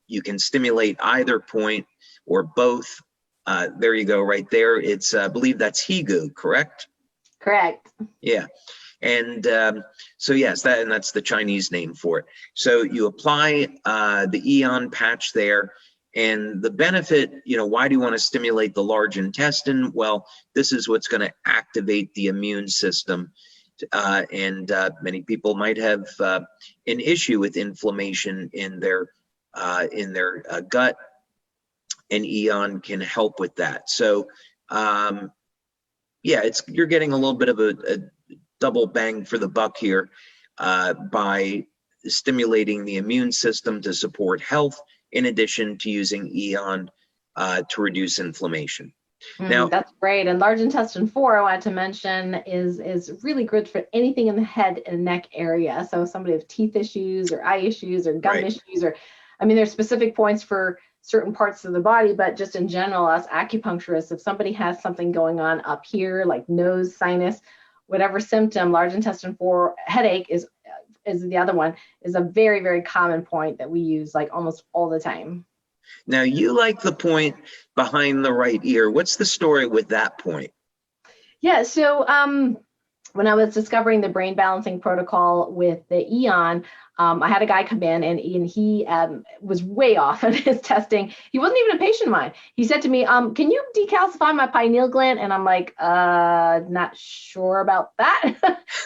S1: you can stimulate either point or both. There you go, right there. It's I believe that's Higu, correct?
S2: Correct.
S1: Yeah. And so yes, that's the Chinese name for it. So you apply the Eon patch there. And the benefit, why do you want to stimulate the large intestine? Well, this is what's going to activate the immune system. And many people might have an issue with inflammation in their gut, and Eon can help with that. So, yeah, you're getting a little bit of a double bang for the buck here by stimulating the immune system to support health, in addition to using Eon to reduce inflammation. Now,
S2: that's great. And large intestine 4, I wanted to mention, is really good for anything in the head and neck area. So if somebody has teeth issues or eye issues or gum issues, there's specific points for certain parts of the body, but just in general, as acupuncturists, if somebody has something going on up here, like nose, sinus, whatever symptom, large intestine 4, headache is the other one, is a very, very common point that we use like almost all the time.
S1: Now, you like the point behind the right ear. What's the story with that point?
S2: Yeah, so when I was discovering the brain balancing protocol with the Eon, I had a guy come in and he was way off in his testing. He wasn't even a patient of mine. He said to me, can you decalcify my pineal gland? And I'm like, not sure about that.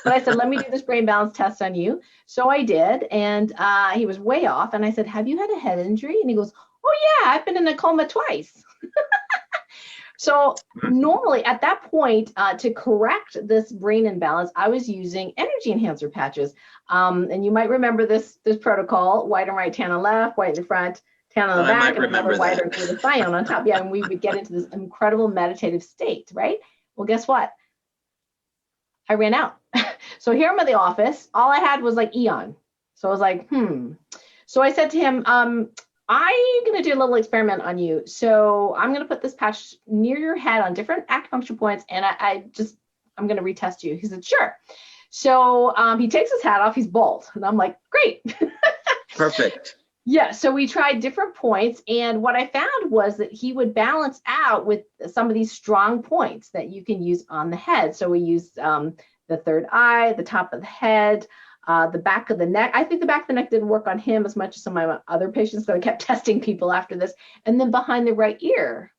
S2: But I said, let me do this brain balance test on you. So I did. And he was way off. And I said, have you had a head injury? And he goes, oh yeah, I've been in a coma twice. So normally at that point, to correct this brain imbalance, I was using energy enhancer patches. And you might remember this protocol: white and right, tan on left, white in the front, tan on the back, and another white or glutathione on top. Yeah, and we would get into this incredible meditative state, right? Well, guess what? I ran out. So here I'm at the office. All I had was like Eon. So I was like, So I said to him, I'm going to do a little experiment on you. So I'm going to put this patch near your head on different acupuncture points, and I'm going to retest you. He said, sure. So he takes his hat off. He's bald. And I'm like, great.
S1: Perfect.
S2: Yeah. So we tried different points. And what I found was that he would balance out with some of these strong points that you can use on the head. So we used the third eye, the top of the head, the back of the neck. I think the back of the neck didn't work on him as much as some of my other patients, so I kept testing people after this. And then behind the right ear.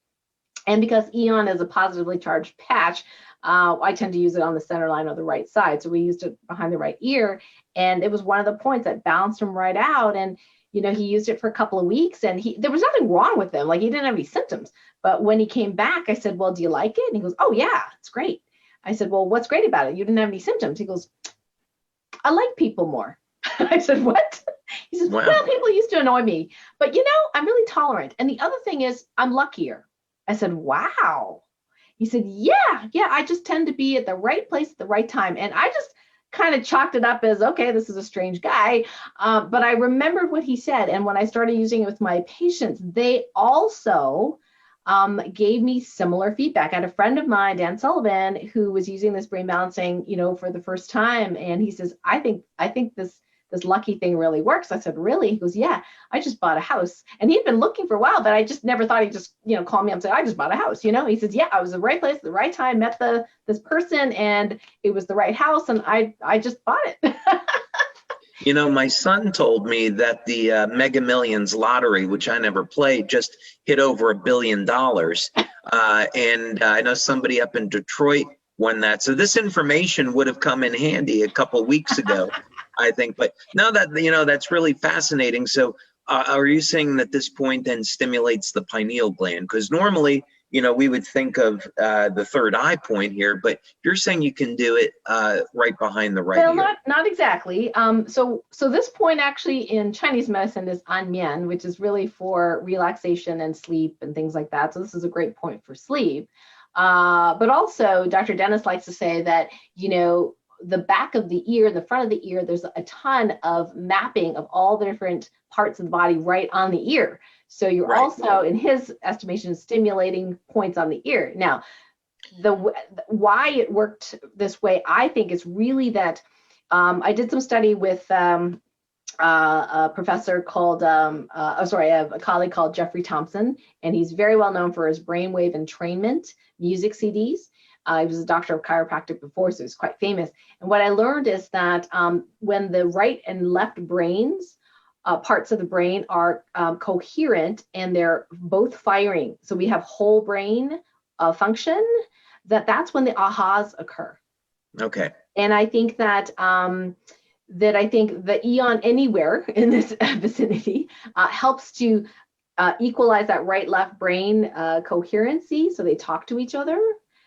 S2: And because Eon is a positively charged patch, I tend to use it on the center line of the right side. So we used it behind the right ear. And it was one of the points that balanced him right out. And he used it for a couple of weeks, and there was nothing wrong with him. Like, he didn't have any symptoms. But when he came back, I said, well, do you like it? And he goes, oh yeah, it's great. I said, well, what's great about it? You didn't have any symptoms. He goes, I like people more. I said, what? He says,
S1: Wow.
S2: well, people used to annoy me, but I'm really tolerant. And the other thing is, I'm luckier. I said, wow. He said, yeah, I just tend to be at the right place at the right time. And I just kind of chalked it up as, okay, this is a strange guy. But I remembered what he said. And when I started using it with my patients, they also gave me similar feedback. I had a friend of mine, Dan Sullivan, who was using this brain balancing, for the first time. And he says, I think this lucky thing really works. I said, really? He goes, yeah, I just bought a house. And he'd been looking for a while, but I just never thought he'd just, call me up and say, I just bought a house. He says, yeah, I was in the right place at the right time, met this person, and it was the right house. And I just bought it.
S1: My son told me that the Mega Millions lottery, which I never played, just hit over $1 billion. And I know somebody up in Detroit won that. So this information would have come in handy a couple weeks ago, I think. But now that, that's really fascinating. So are you saying that this point then stimulates the pineal gland? Because normally, we would think of the third eye point here, but you're saying you can do it right behind the right ear.
S2: Well, not exactly. So this point actually in Chinese medicine is anmian, which is really for relaxation and sleep and things like that. So this is a great point for sleep. But also, Dr. Dennis likes to say that, the back of the ear, the front of the ear, there's a ton of mapping of all the different parts of the body right on the ear. So you're also, in his estimation, stimulating points on the ear. Now, why it worked this way, I think, is really that I did some study with a professor called, a colleague called Jeffrey Thompson, and he's very well known for his brainwave entrainment music CDs. He was a doctor of chiropractic before, so he's quite famous. And what I learned is that when the right and left brains, parts of the brain are coherent and they're both firing, so we have whole brain function, that's when the ahas occur.
S1: Okay.
S2: And I think that I think the Eon Anywhere in this vicinity helps to equalize that right-left brain coherency, so they talk to each other.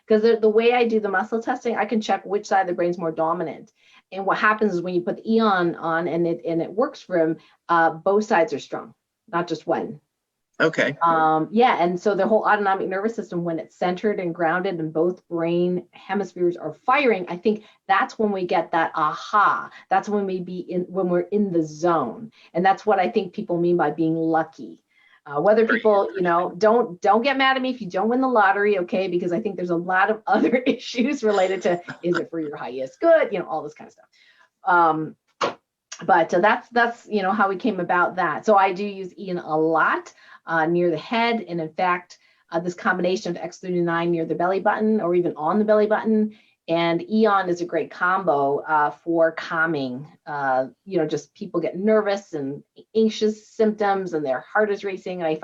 S2: Because the way I do the muscle testing, I can check which side of the brain is more dominant. And what happens is when you put the Eon on and it works for him, both sides are strong, not just one.
S1: Okay.
S2: And so the whole autonomic nervous system, when it's centered and grounded and both brain hemispheres are firing, I think that's when we get that aha. That's when when we're in the zone. And that's what I think people mean by being lucky. Whether people, don't get mad at me if you don't win the lottery, okay? Because I think there's a lot of other issues related to, is it for your highest good? All this kind of stuff. But that's how we came about that. So I do use Ian a lot near the head, and in fact, this combination of X39 near the belly button or even on the belly button, and Eon is a great combo for calming. Just people get nervous and anxious symptoms, and their heart is racing. And I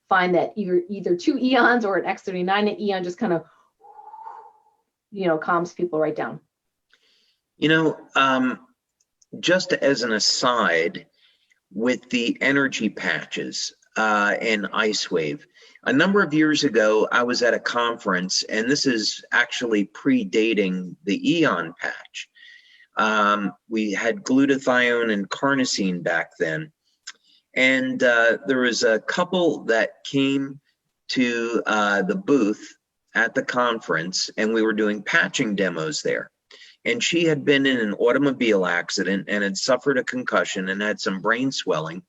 S2: find that either two Eons or an X39 and Eon just kind of, calms people right down.
S1: Just as an aside, with the energy patches and Icewave, a number of years ago, I was at a conference, and this is actually predating the Eon patch. We had glutathione and carnosine back then. And there was a couple that came to the booth at the conference, and we were doing patching demos there. And she had been in an automobile accident and had suffered a concussion and had some brain swelling.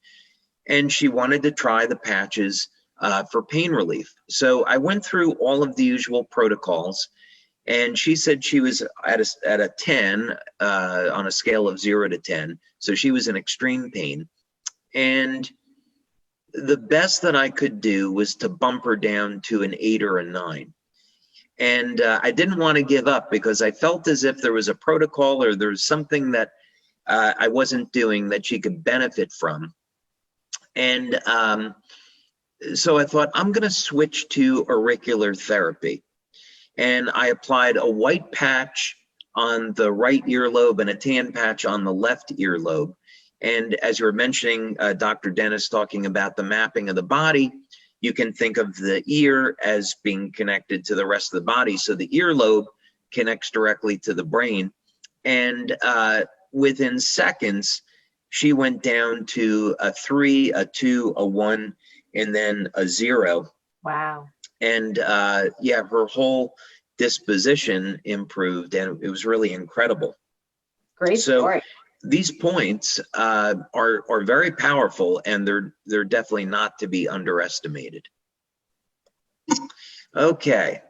S1: And she wanted to try the patches for pain relief. So I went through all of the usual protocols, and she said she was at a 10 on a scale of 0 to 10. So she was in extreme pain. And the best that I could do was to bump her down to an 8 or a 9. And I didn't want to give up because I felt as if there was a protocol or there was something that I wasn't doing that she could benefit from. And so I thought, I'm going to switch to auricular therapy. And I applied a white patch on the right earlobe and a tan patch on the left earlobe. And as you were mentioning, Dr. Dennis talking about the mapping of the body, you can think of the ear as being connected to the rest of the body. So the earlobe connects directly to the brain. And within seconds, she went down to a 3, a 2, a 1, and then a 0.
S2: Wow.
S1: And yeah, her whole disposition improved, and it was really incredible.
S2: Great story.
S1: These points are very powerful, and they're definitely not to be underestimated. Okay,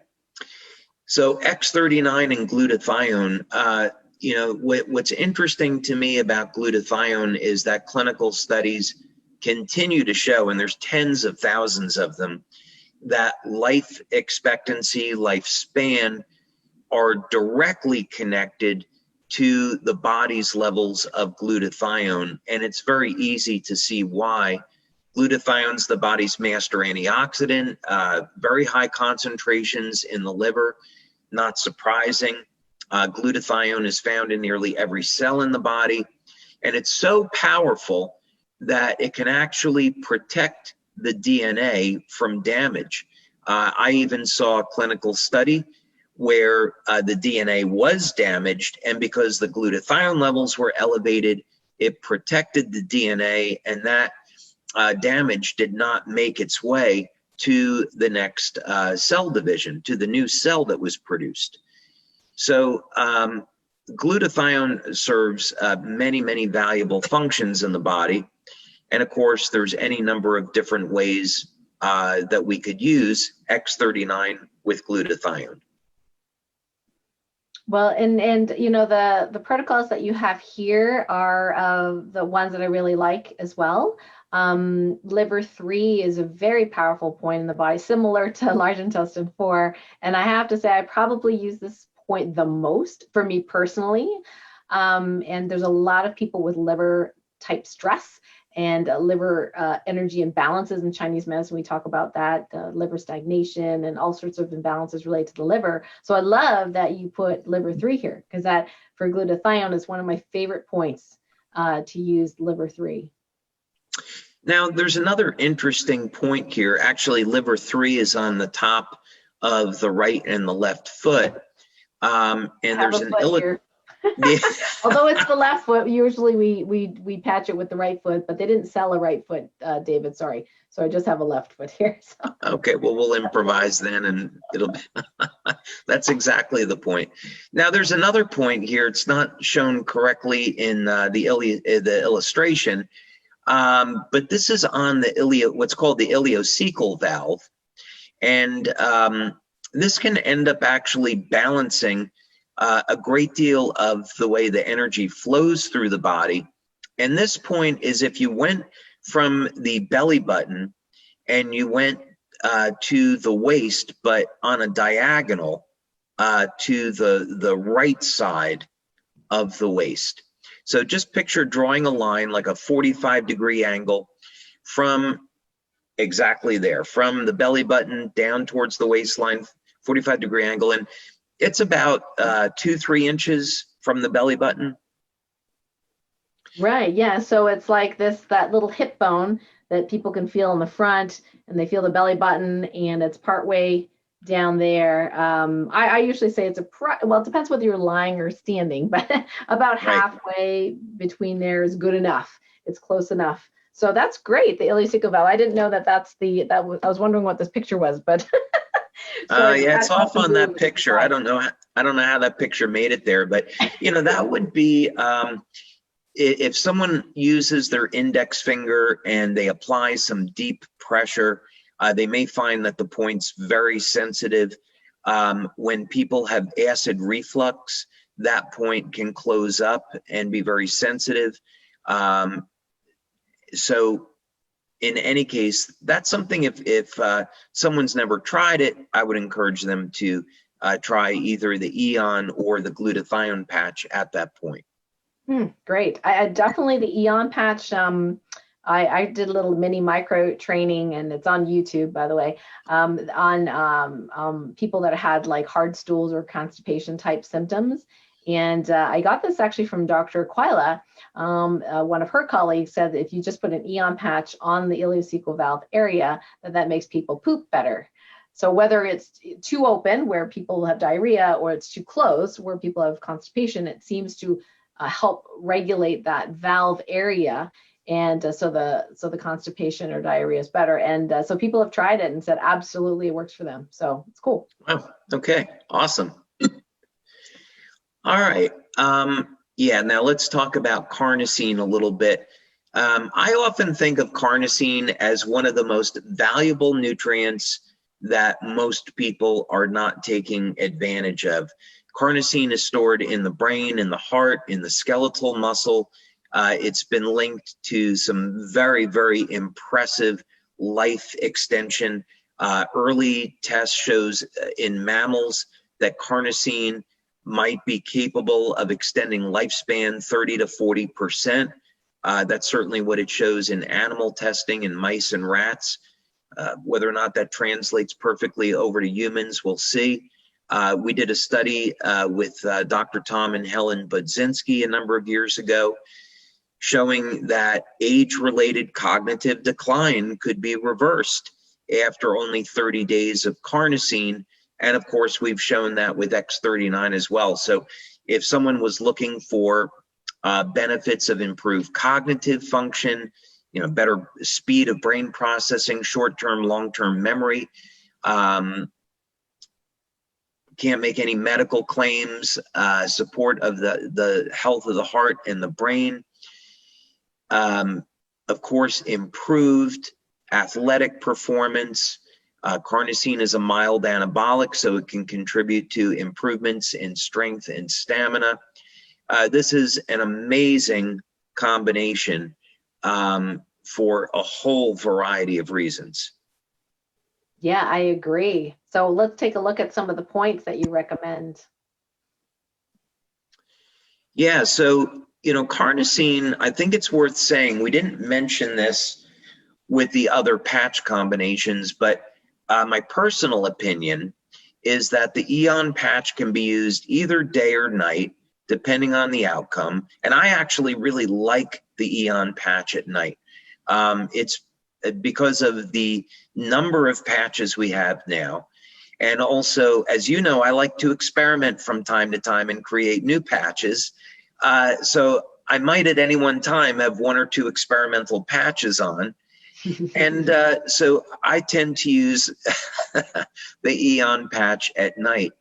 S1: so X39 and glutathione. You know, what's interesting to me about glutathione is that clinical studies continue to show, and there's tens of thousands of them, that life expectancy, lifespan are directly connected to the body's levels of glutathione. And it's very easy to see why. Glutathione's the body's master antioxidant, very high concentrations in the liver, not surprising. Glutathione is found in nearly every cell in the body, and it's so powerful that it can actually protect the DNA from damage. I even saw a clinical study where the DNA was damaged, and because the glutathione levels were elevated, it protected the DNA, and that damage did not make its way to the next cell division, to the new cell that was produced. So glutathione serves many, many valuable functions in the body. And of course, there's any number of different ways that we could use X39 with glutathione.
S2: Well, and you know, the protocols that you have here are the ones that I really like as well. Liver 3 is a very powerful point in the body, similar to large intestine 4. And I have to say, I probably use this point the most for me personally. And there's a lot of people with liver type stress and liver energy imbalances in Chinese medicine. We talk about that, liver stagnation and all sorts of imbalances related to the liver. So I love that you put liver 3 here, because that for glutathione is one of my favorite points to use liver 3.
S1: Now, there's another interesting point here. Actually, liver 3 is on the top of the right and the left foot. And there's an
S2: although it's the left foot, usually we patch it with the right foot, but they didn't sell a right foot, David, sorry. So I just have a left foot here. So.
S1: Okay, well, we'll improvise then, and it'll be, that's exactly the point. Now, there's another point here. It's not shown correctly in the illustration, but this is on the what's called the ileocecal valve. And this can end up actually balancing a great deal of the way the energy flows through the body. And this point is if you went from the belly button and you went to the waist, but on a diagonal to the right side of the waist. So just picture drawing a line like a 45-degree angle from exactly there, from the belly button down towards the waistline, 45-degree angle. And it's about 2-3 inches from the belly button.
S2: Right, yeah, so it's like that little hip bone that people can feel in the front, and they feel the belly button, and it's partway down there. I usually say it's well, it depends whether you're lying or standing, but about halfway between there is good enough. It's close enough. So that's great, the ileocecal valve. I didn't know that's I was wondering what this picture was, but
S1: yeah, it's off on that picture. I don't know how that picture made it there, but you know, that would be if someone uses their index finger and they apply some deep pressure, they may find that the point's very sensitive. When people have acid reflux, that point can close up and be very sensitive. So in any case, that's something if someone's never tried it, I would encourage them to try either the Eon or the glutathione patch at that point.
S2: Great. I definitely the Eon patch. I did a little mini micro training, and it's on YouTube, by the way, on people that had like hard stools or constipation type symptoms. And I got this actually from Dr. Quila. One of her colleagues said that if you just put an Eon patch on the ileocecal valve area, that makes people poop better. So whether it's too open, where people have diarrhea, or it's too closed, where people have constipation, it seems to help regulate that valve area. And so the constipation or diarrhea is better. And so people have tried it and said absolutely it works for them. So it's cool.
S1: Wow. Okay. Awesome. All right. Yeah. Now let's talk about carnosine a little bit. I often think of carnosine as one of the most valuable nutrients that most people are not taking advantage of. Carnosine is stored in the brain, in the heart, in the skeletal muscle. It's been linked to some very, very impressive life extension. Early tests shows in mammals that carnosine might be capable of extending lifespan 30 to 40%. That's certainly what it shows in animal testing in mice and rats. Whether or not that translates perfectly over to humans, we'll see. We did a study with Dr. Tom and Helen Budzinski a number of years ago, showing that age-related cognitive decline could be reversed after only 30 days of carnosine. And of course, we've shown that with X39 as well. So if someone was looking for benefits of improved cognitive function, better speed of brain processing, short-term, long-term memory, can't make any medical claims, support of the health of the heart and the brain. Of course, improved athletic performance. Carnosine is a mild anabolic, so it can contribute to improvements in strength and stamina. This is an amazing combination for a whole variety of reasons.
S2: Yeah, I agree. So let's take a look at some of the points that you recommend.
S1: Yeah, so, carnosine, I think it's worth saying, we didn't mention this with the other patch combinations, but my personal opinion is that the Eon patch can be used either day or night, depending on the outcome. And I actually really like the Eon patch at night. It's because of the number of patches we have now. And also, as you know, I like to experiment from time to time and create new patches. So I might at any one time have one or two experimental patches on. And so I tend to use the Eon patch at night.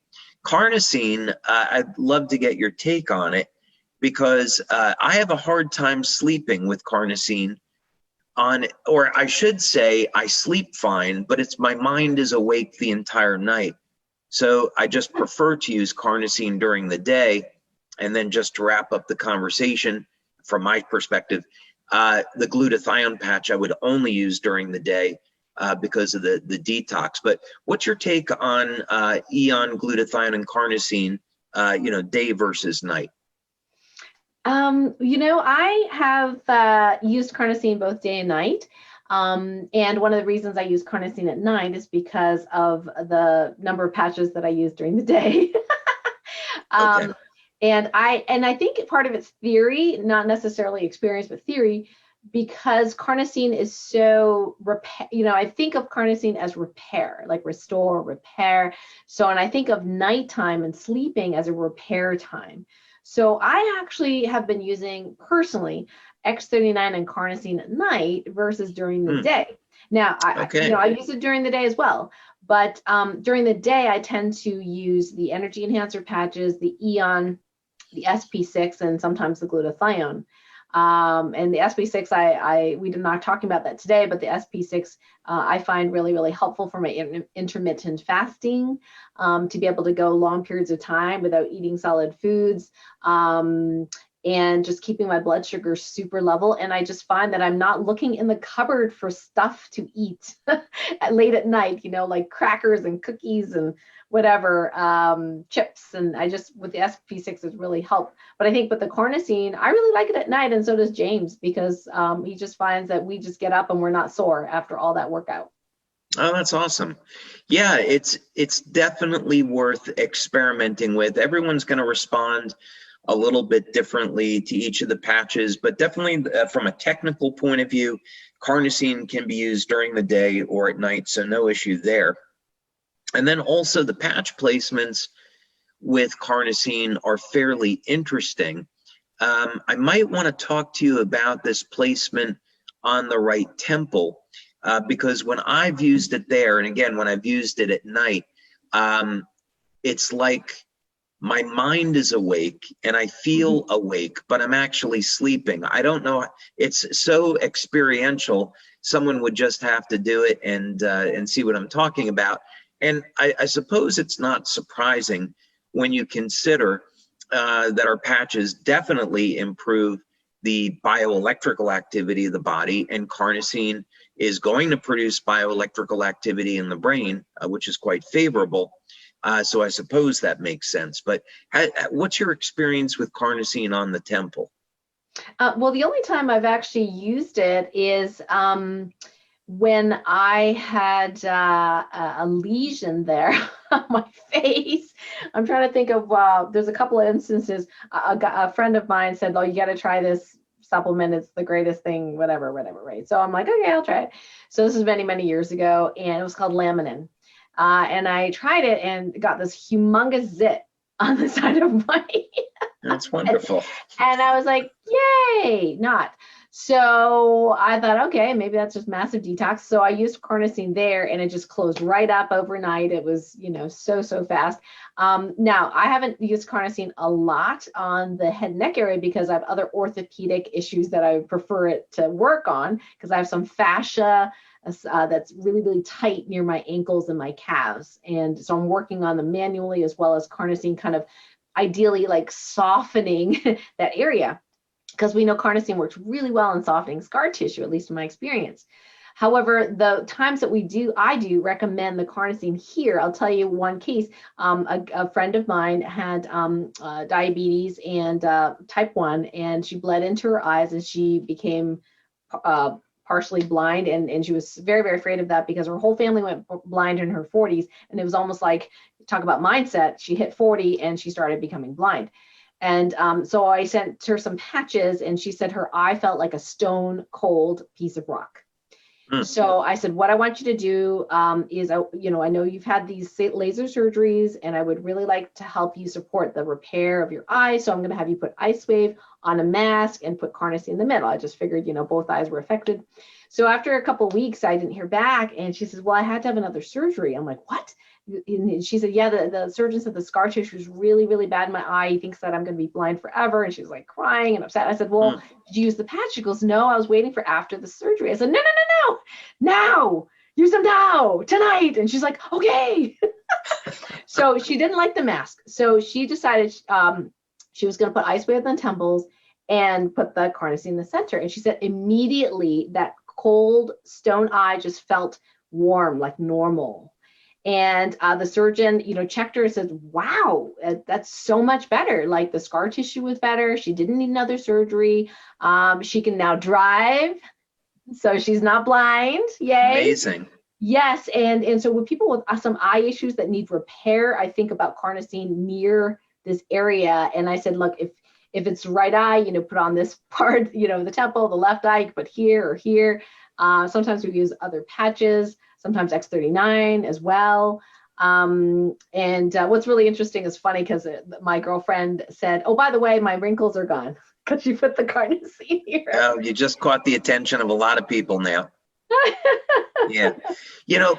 S1: Carnosine, I'd love to get your take on it, because I have a hard time sleeping with carnosine on, or I should say I sleep fine, but it's my mind is awake the entire night. So I just prefer to use carnosine during the day. And then just to wrap up the conversation, from my perspective, the glutathione patch I would only use during the day because of the detox. But what's your take on Eon, glutathione, and carnosine, day versus night?
S2: I have used carnosine both day and night. And one of the reasons I use carnosine at night is because of the number of patches that I use during the day.
S1: Okay.
S2: And I think part of it's theory, not necessarily experience, but theory, because carnosine is so I think of carnosine as repair, like restore, repair. So, and I think of nighttime and sleeping as a repair time. So I actually have been using personally X39 and carnosine at night versus during the day. Now, I use it during the day as well. But during the day, I tend to use the energy enhancer patches, the Eon, the SP6, and sometimes the glutathione. And the SP6, we did not talking about that today, but the SP6 I find really, really helpful for my intermittent fasting, to be able to go long periods of time without eating solid foods, and just keeping my blood sugar super level. And I just find that I'm not looking in the cupboard for stuff to eat late at night, like crackers and cookies and whatever, chips. And I just, with the SP6, has really helped. But I think with the carnosine, I really like it at night, and so does James, because he just finds that we just get up and we're not sore after all that workout.
S1: Oh, that's awesome. Yeah, it's definitely worth experimenting with. Everyone's going to respond a little bit differently to each of the patches, but definitely from a technical point of view, carnosine can be used during the day or at night, so no issue there. And then also the patch placements with carnosine are fairly interesting. I might want to talk to you about this placement on the right temple, because when I've used it there, and again, when I've used it at night, it's like my mind is awake and I feel awake, but I'm actually sleeping. I don't know. It's so experiential. Someone would just have to do it and see what I'm talking about. And I suppose it's not surprising when you consider that our patches definitely improve the bioelectrical activity of the body, and carnosine is going to produce bioelectrical activity in the brain, which is quite favorable. So I suppose that makes sense. But what's your experience with carnosine on the temple?
S2: Well, the only time I've actually used it is when I had a lesion there on my face. I'm trying to think of, there's a couple of instances. A friend of mine said, oh, you got to try this supplement. It's the greatest thing, whatever, right? So I'm like, okay, I'll try it. So this is many, many years ago, and it was called laminin. And I tried it and got this humongous zit on the side of my
S1: That's wonderful.
S2: and I was like, yay, not. So I thought, okay, maybe that's just massive detox. So I used carnosine there and it just closed right up overnight. It was, so fast. Now, I haven't used carnosine a lot on the head and neck area because I have other orthopedic issues that I prefer it to work on, because I have some fascia that's really, really tight near my ankles and my calves. And so I'm working on them manually, as well as carnosine kind of ideally like softening that area, because we know carnosine works really well in softening scar tissue, at least in my experience. However, the times that I do recommend the carnosine here. I'll tell you one case. A friend of mine had diabetes and type 1, and she bled into her eyes and she became partially blind, and she was very, very afraid of that because her whole family went blind in her 40s, and it was almost like, talk about mindset, she hit 40 and she started becoming blind. And so I sent her some patches, and she said her eye felt like a stone cold piece of rock. So I said, what I want you to do is, I know you've had these laser surgeries, and I would really like to help you support the repair of your eye. So I'm going to have you put Icewave on a mask and put carnosine in the middle. I just figured, both eyes were affected. So after a couple of weeks, I didn't hear back. And she says, well, I had to have another surgery. I'm like, what? And she said, yeah, the surgeon said the scar tissue is really, really bad in my eye. He thinks that I'm going to be blind forever. And she was like crying and upset. I said, well, did you use the patch? She goes, no, I was waiting for after the surgery. I said, no, now, use them now, tonight. And she's like, okay. So she didn't like the mask. So she decided she was going to put Icewave on the temples and put the carnosine in the center. And she said immediately that cold stone eye just felt warm, like normal. And the surgeon, checked her and said, wow, that's so much better. Like the scar tissue was better. She didn't need another surgery. She can now drive. So she's not blind. Yay.
S1: Amazing.
S2: Yes. And so with people with some eye issues that need repair, I think about carnosine near this area. And I said, look, if it's right eye, put on this part, the temple, the left eye, you can put here or here. Sometimes we use other patches, sometimes X39 as well. And what's really interesting is funny because my girlfriend said, oh, by the way, my wrinkles are gone because she put the carnosine here.
S1: Oh, you just caught the attention of a lot of people now. Yeah.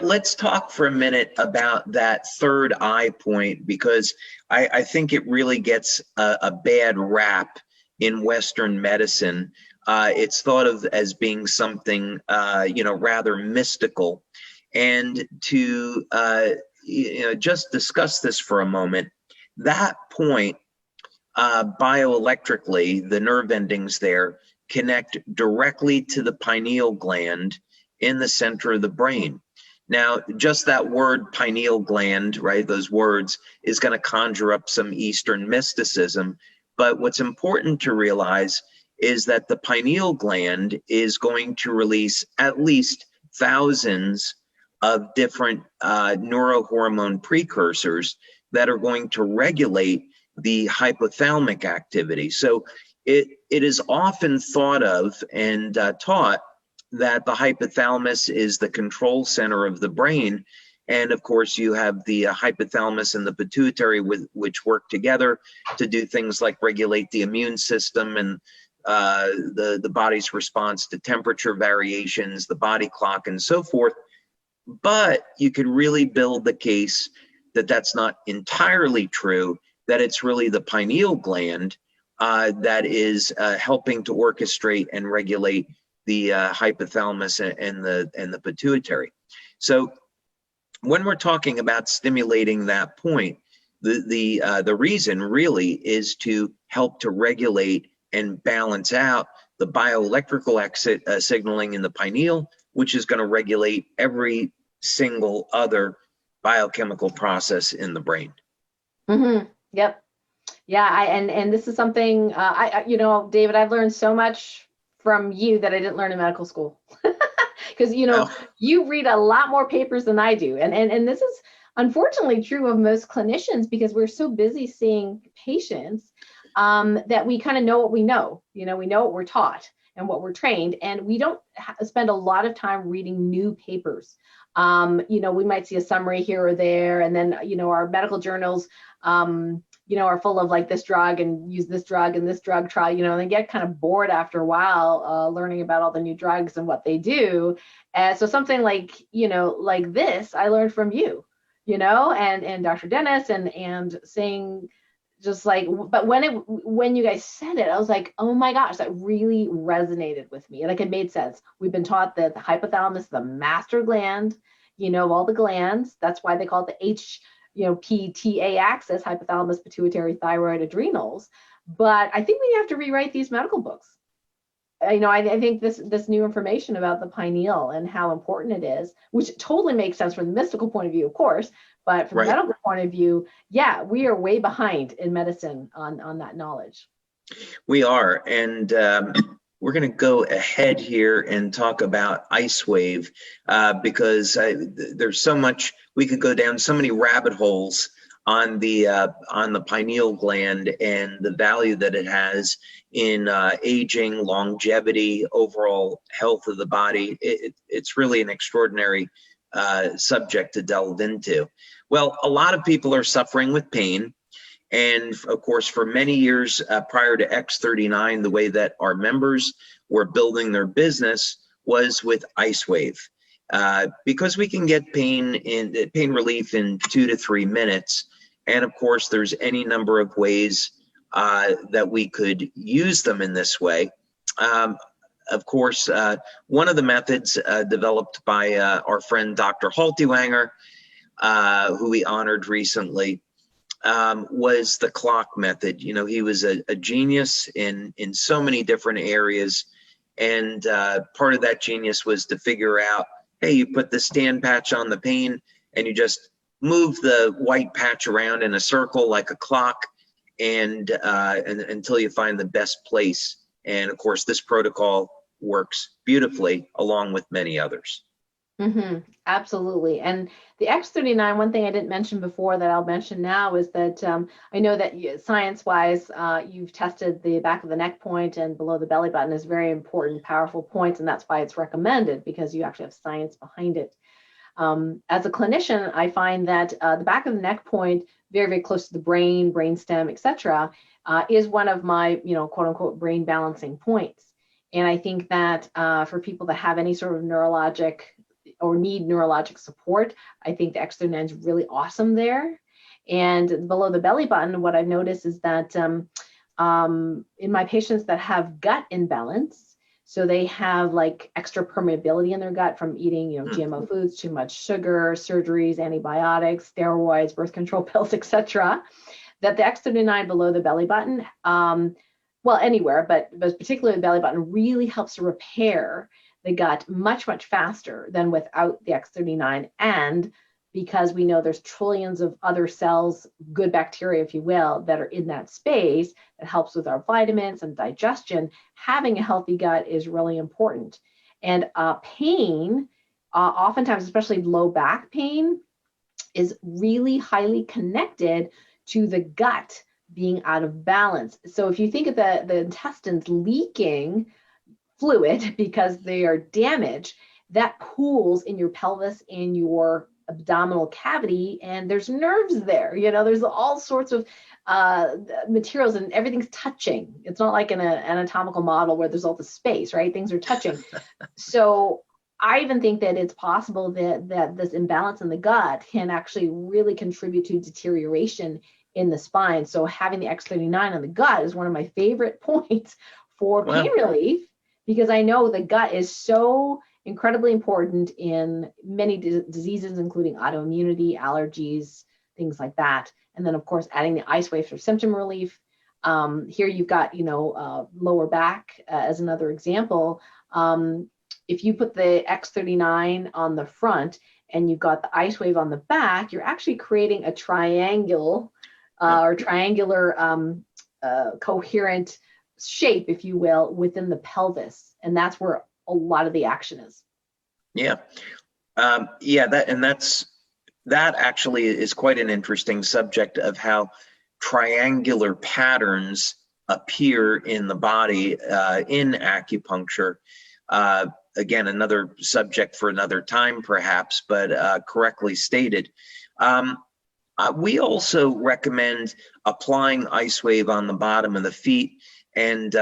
S1: Let's talk for a minute about that third eye point, because I think it really gets a bad rap in Western medicine. It's thought of as being something, rather mystical. And to, just discuss this for a moment, that point, bioelectrically, the nerve endings there connect directly to the pineal gland in the center of the brain. Now, just that word pineal gland, right, those words, is going to conjure up some Eastern mysticism. But what's important to realize is that the pineal gland is going to release at least thousands of different neurohormone precursors that are going to regulate the hypothalamic activity. So it is often thought of and taught that the hypothalamus is the control center of the brain. And of course, you have the hypothalamus and the pituitary, which work together to do things like regulate the immune system and the body's response to temperature variations, the body clock, and so forth. But you could really build the case that that's not entirely true, that it's really the pineal gland that is helping to orchestrate and regulate the hypothalamus and the pituitary. So when we're talking about stimulating that point, the reason really is to help to regulate and balance out the bioelectrical signaling in the pineal, which is going to regulate every single other biochemical process in the brain.
S2: Mm-hmm. Yep. Yeah. And this is something, David, I've learned so much from you that I didn't learn in medical school. Because, you read a lot more papers than I do. And this is unfortunately true of most clinicians, because we're so busy seeing patients that we kind of know what we know. We know what we're taught and what we're trained, and we don't spend a lot of time reading new papers. We might see a summary here or there, and then, our medical journals, are full of like this drug and use this drug and this drug trial, and they get kind of bored after a while learning about all the new drugs and what they do. And so something like, like this, I learned from you, and Dr. Dennis and saying just like, but when you guys said it, I was like, oh my gosh, that really resonated with me. Like, it made sense. We've been taught that the hypothalamus is the master gland, of all the glands. That's why they call it the PTA axis, hypothalamus, pituitary, thyroid, adrenals. But I think we have to rewrite these medical books. I think this new information about the pineal and how important it is, which totally makes sense from the mystical point of view, of course, but from the medical point of view, yeah, we are way behind in medicine on that knowledge.
S1: We are, and we're going to go ahead here and talk about Icewave because there's so much, we could go down so many rabbit holes on the pineal gland and the value that it has in aging, longevity, overall health of the body. It's really an extraordinary subject to delve into. Well, a lot of people are suffering with pain. And of course, for many years prior to X39, the way that our members were building their business was with Icewave. Because we can get pain relief in 2 to 3 minutes. And of course, there's any number of ways that we could use them in this way. Of course, one of the methods developed by our friend Dr. Haltiwanger, who we honored recently, was the clock method. He was a genius in so many different areas. And part of that genius was to figure out, hey, you put the stand patch on the pain and you just move the white patch around in a circle like a clock and until you find the best place. And of course, this protocol works beautifully along with many others.
S2: Mm-hmm. Absolutely. And the X39, one thing I didn't mention before that I'll mention now is that I know that science-wise, you've tested the back of the neck point and below the belly button as very important, powerful points, and that's why it's recommended, because you actually have science behind it. As a clinician, I find that the back of the neck point, very, very close to the brain, brainstem, etc., is one of my, quote unquote, brain balancing points. And I think that for people that have any sort of neurologic or need neurologic support, I think the X39 is really awesome there. And below the belly button, what I've noticed is that in my patients that have gut imbalance, so they have like extra permeability in their gut from eating, GMO foods, too much sugar, surgeries, antibiotics, steroids, birth control pills, etc., that the X39 below the belly button, well, anywhere, but particularly the belly button, really helps to repair the gut much, much faster than without the X39. And because we know there's trillions of other cells, good bacteria, if you will, that are in that space that helps with our vitamins and digestion, having a healthy gut is really important. And pain oftentimes, especially low back pain, is really highly connected to the gut being out of balance. So if you think of the intestines leaking fluid because they are damaged, that pools in your pelvis and your abdominal cavity, and there's nerves there. There's all sorts of materials, and everything's touching. It's not like in an anatomical model where there's all the space, right? Things are touching. So I even think that it's possible that this imbalance in the gut can actually really contribute to deterioration in the spine. So having the X39 on the gut is one of my favorite points for pain relief, because I know the gut is so incredibly important in many diseases, including autoimmunity, allergies, things like that. And then, of course, adding the ice wave for symptom relief. Here you've got, lower back as another example. If you put the X39 on the front and you've got the ice wave on the back, you're actually creating a triangular coherent shape, if you will, within the pelvis. And that's where a lot of the action is.
S1: Yeah. That actually is quite an interesting subject of how triangular patterns appear in the body in acupuncture. Again, another subject for another time, perhaps, but correctly stated. We also recommend applying ice wave on the bottom of the feet. And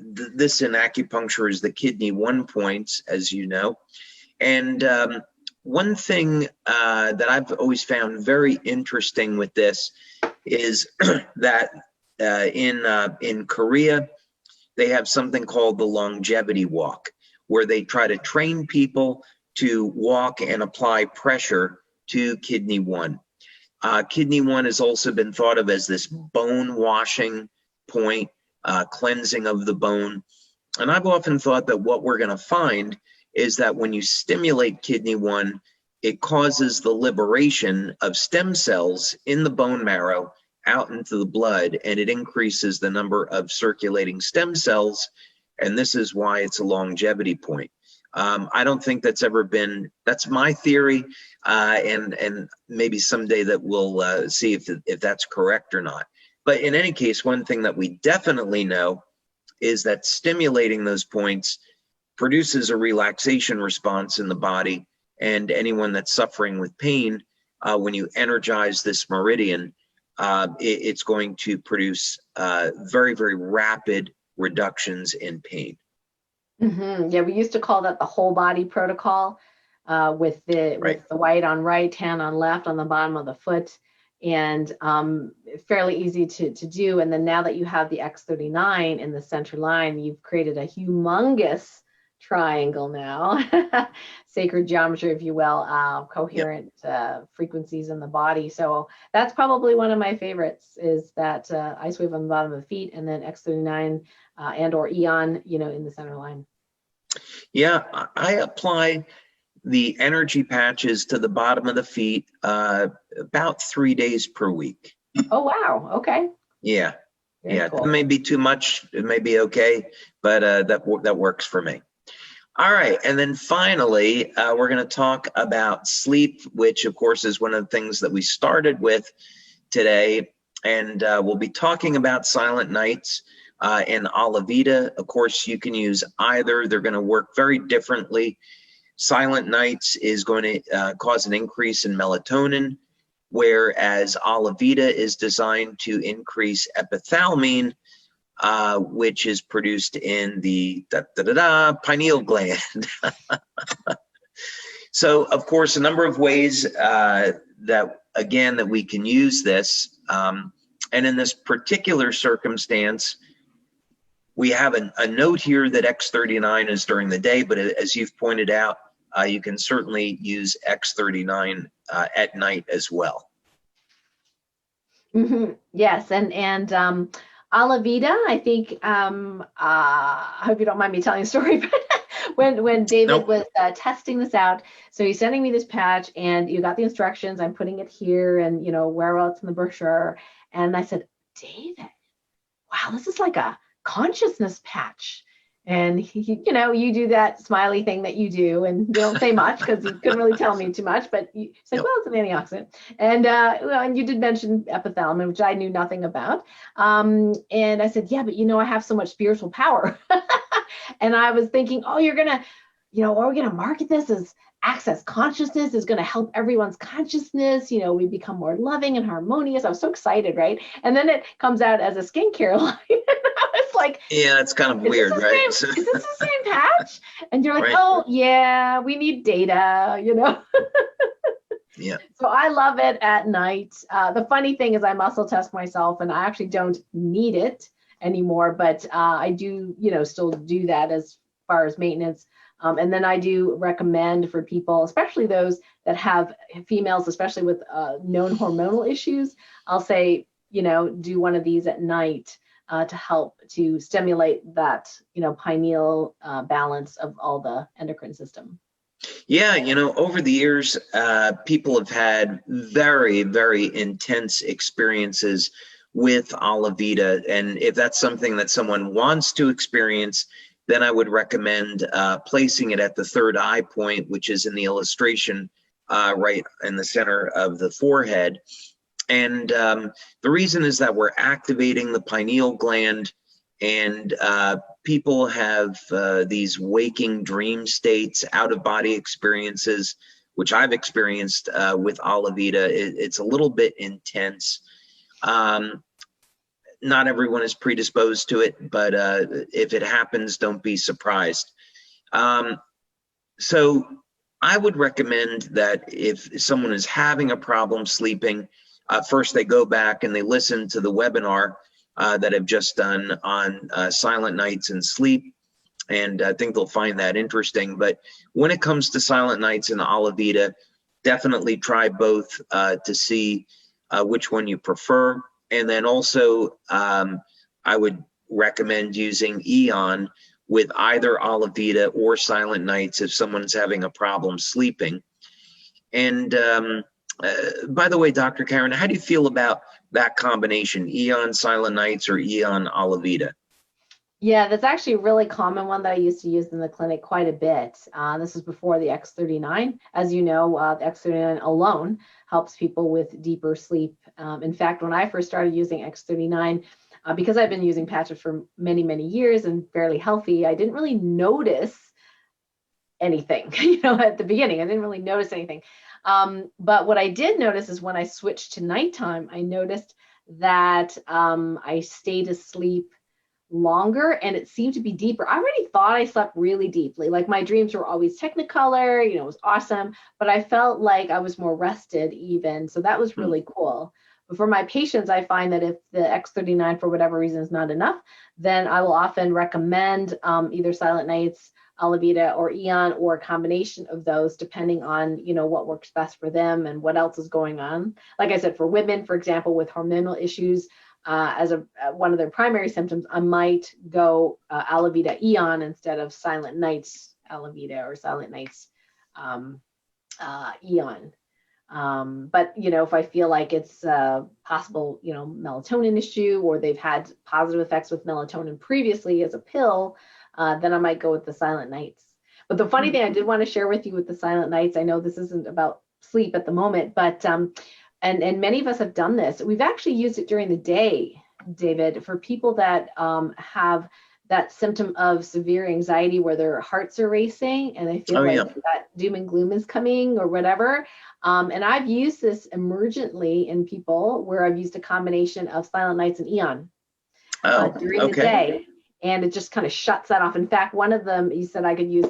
S1: this in acupuncture is the kidney 1 points, as you know. And one thing that I've always found very interesting with this is that in Korea, they have something called the longevity walk, where they try to train people to walk and apply pressure to kidney 1. Kidney 1 has also been thought of as this bone washing point, cleansing of the bone. And I've often thought that what we're going to find is that when you stimulate kidney 1, it causes the liberation of stem cells in the bone marrow out into the blood, and it increases the number of circulating stem cells. And this is why it's a longevity point. I don't think that's ever been, that's my theory. And maybe someday that we'll see if that's correct or not. But in any case, one thing that we definitely know is that stimulating those points produces a relaxation response in the body. And anyone that's suffering with pain, when you energize this meridian, it's going to produce very, very rapid reductions in pain.
S2: Mm-hmm. Yeah, we used to call that the whole body protocol, with the white on right, tan on left on the bottom of the foot, and fairly easy to do. And then now that you have the X39 in the center line, you've created a humongous triangle now, sacred geometry, if you will, coherent frequencies in the body. So that's probably one of my favorites, is that ice wave on the bottom of the feet, and then X39 and or Eon, in the center line.
S1: Yeah, I apply the energy patches to the bottom of the feet about 3 days per week.
S2: Oh, wow. Okay.
S1: Yeah.
S2: Very cool.
S1: It may be too much. It may be okay, but that works for me. All right. And then finally, we're going to talk about sleep, which of course is one of the things that we started with today. And we'll be talking about silent nights and Alavita. Of course, you can use either. They're going to work very differently. Silent nights is going to cause an increase in melatonin, whereas Alavita is designed to increase epithalamine, which is produced in the pineal gland. So, of course, a number of ways that we can use this. And in this particular circumstance, we have a note here that X39 is during the day, but as you've pointed out, you can certainly use X39 at night as well.
S2: Mm-hmm. Yes, and Alavita, I think, I hope you don't mind me telling a story, but when David was testing this out, so he's sending me this patch, and you got the instructions, I'm putting it here, and where else in the brochure, and I said, David, wow, this is like a consciousness patch. And you do that smiley thing that you do, and you don't say much because you couldn't really tell me too much, but you said, well, it's an antioxidant. And and you did mention epithalamium, which I knew nothing about. And I said, yeah, but I have so much spiritual power. And I was thinking, oh, you're gonna, are we gonna market this as access consciousness is going to help everyone's consciousness. We become more loving and harmonious. I was so excited, right? And then it comes out as a skincare line. I was like,
S1: yeah, it's kind of weird, right?
S2: Is this the same patch? And you're like,
S1: right.
S2: Oh yeah, we need data,
S1: Yeah.
S2: So I love it at night. The funny thing is I muscle test myself, and I actually don't need it anymore, but I do, still do that as far as maintenance. And then I do recommend for people, especially those that have females, especially with known hormonal issues, I'll say, do one of these at night to help to stimulate that, pineal balance of all the endocrine system.
S1: Yeah, over the years, people have had very, very intense experiences with Alavita. And if that's something that someone wants to experience, then I would recommend placing it at the third eye point, which is in the illustration right in the center of the forehead. And the reason is that we're activating the pineal gland, and people have these waking dream states, out-of-body experiences, which I've experienced with Alavita. It's a little bit intense. Not everyone is predisposed to it, but if it happens, don't be surprised. So I would recommend that if someone is having a problem sleeping, first they go back and they listen to the webinar that I've just done on silent nights and sleep, and I think they'll find that interesting. But when it comes to silent nights and Alavita, definitely try both to see which one you prefer. And then also, I would recommend using Eon with either Alavita or Silent Nights if someone's having a problem sleeping. And by the way, Dr. Karen, how do you feel about that combination, Eon Silent Nights or Eon Alavita?
S2: Yeah, that's actually a really common one that I used to use in the clinic quite a bit. This was before the X39. As you know, the X39 alone helps people with deeper sleep. In fact, when I first started using X39, because I've been using patches for many, many years and fairly healthy, I didn't really notice anything, at the beginning. I didn't really notice anything. But what I did notice is when I switched to nighttime, I noticed that I stayed asleep longer and it seemed to be deeper. I already thought I slept really deeply. Like my dreams were always Technicolor, it was awesome, but I felt like I was more rested even. So that was really cool. But for my patients, I find that if the X39 for whatever reason is not enough, then I will often recommend either Silent Nights, Alavita, or Eon, or a combination of those, depending on what works best for them and what else is going on. Like I said, for women, for example, with hormonal issues, as one of their primary symptoms, I might go Alavita Eon instead of Silent Nights Alavita or Silent Nights Eon. But if I feel like it's a possible melatonin issue, or they've had positive effects with melatonin previously as a pill, then I might go with the Silent Nights. But the funny thing I did want to share with you with the Silent Nights, I know this isn't about sleep at the moment, but and many of us have done this. We've actually used it during the day, David, for people that have that symptom of severe anxiety where their hearts are racing and they feel that doom and gloom is coming or whatever. And I've used this emergently in people where I've used a combination of Silent Nights and Eon during the day. And it just kind of shuts that off. In fact, one of them, he said I could use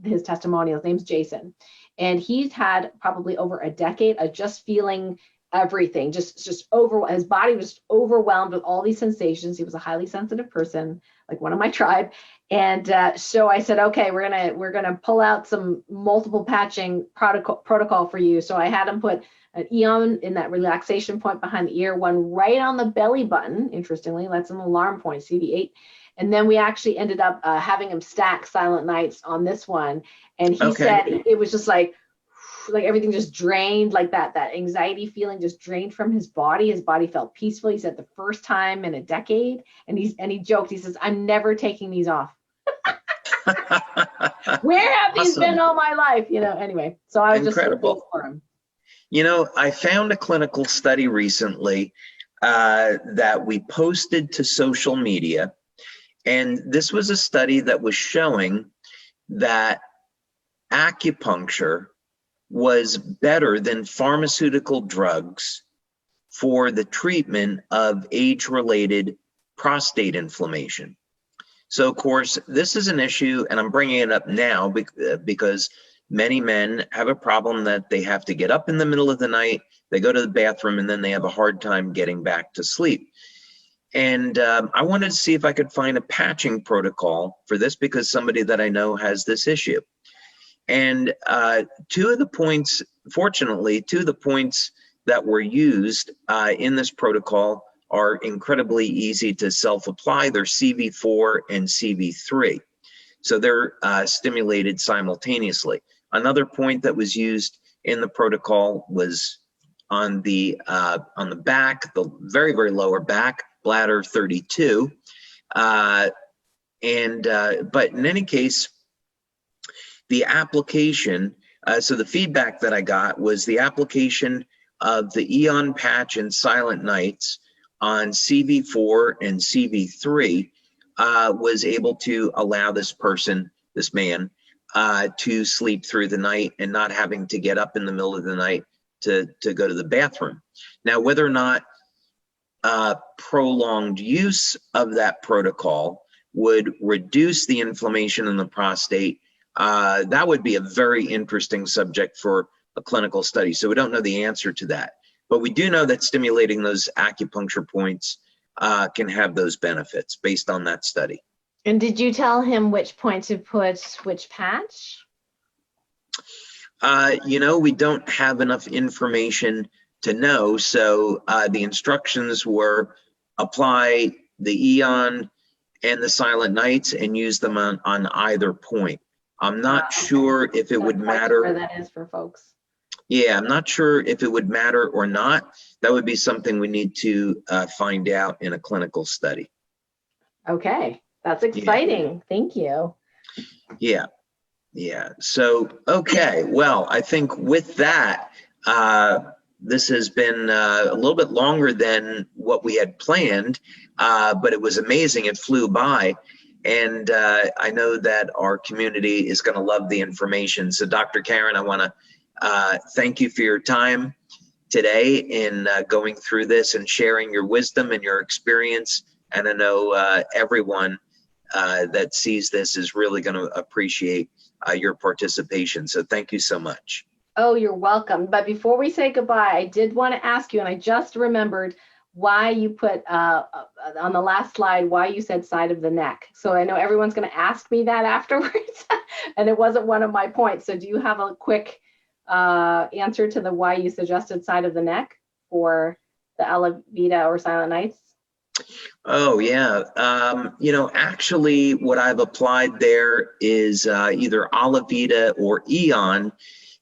S2: his testimonial. His name's Jason. And he's had probably over a decade of just feeling everything, just over, his body was overwhelmed with all these sensations. He was a highly sensitive person, like one of my tribe. And so I said, okay, we're gonna pull out some multiple patching protocol for you. So I had him put an Eon in that relaxation point behind the ear, one right on the belly button. Interestingly, that's an alarm point, CV8. And then we actually ended up having him stack Silent Nights on this one. And he said it was just like everything just drained, like that anxiety feeling just drained from his body. His body felt peaceful. He said the first time in a decade. And he joked, he says, I'm never taking these off. Where have these
S1: Awesome.
S2: been all my life? Anyway, so I was
S1: Incredible.
S2: just so pleased for him.
S1: I found a clinical study recently that we posted to social media. And this was a study that was showing that acupuncture was better than pharmaceutical drugs for the treatment of age-related prostate inflammation. So, of course, this is an issue, and I'm bringing it up now because many men have a problem that they have to get up in the middle of the night, they go to the bathroom, and then they have a hard time getting back to sleep. And I wanted to see if I could find a patching protocol for this because somebody that I know has this issue. And fortunately, two of the points that were used in this protocol are incredibly easy to self-apply. They're CV4 and CV3. So they're stimulated simultaneously. Another point that was used in the protocol was on the back, the very, very lower back, bladder 32. But in any case, the application, so the feedback that I got was the application of the Eon patch and Silent Nights on CV4 and CV3 was able to allow this man, to sleep through the night and not having to get up in the middle of the night to go to the bathroom. Now, whether or not prolonged use of that protocol would reduce the inflammation in the prostate, that would be a very interesting subject for a clinical study. So we don't know the answer to that, but we do know that stimulating those acupuncture points can have those benefits based on that study.
S2: And did you tell him which point to put which patch?
S1: We don't have enough information to know. So the instructions were apply the Eon and the Silent Nights and use them on either point. I'm not sure if it would matter.
S2: Where that is for folks.
S1: Yeah, I'm not sure if it would matter or not. That would be something we need to find out in a clinical study.
S2: Okay, that's exciting. Yeah. Thank you.
S1: Yeah. So, okay. Well, I think with that, this has been a little bit longer than what we had planned, but it was amazing. It flew by. And I know that our community is going to love the information. So, Dr. Karen, I want to thank you for your time today in going through this and sharing your wisdom and your experience. And I know everyone that sees this is really going to appreciate your participation. So thank you so much.
S2: Oh, you're welcome. But before we say goodbye, I did want to ask you, and I just remembered why you put on the last slide, why you said side of the neck. So I know everyone's going to ask me that afterwards, and it wasn't one of my points. So do you have a quick answer to the why you suggested side of the neck for the Alavita or Silent Nights?
S1: Oh, yeah. Actually, what I've applied there is either Alavita or Eon.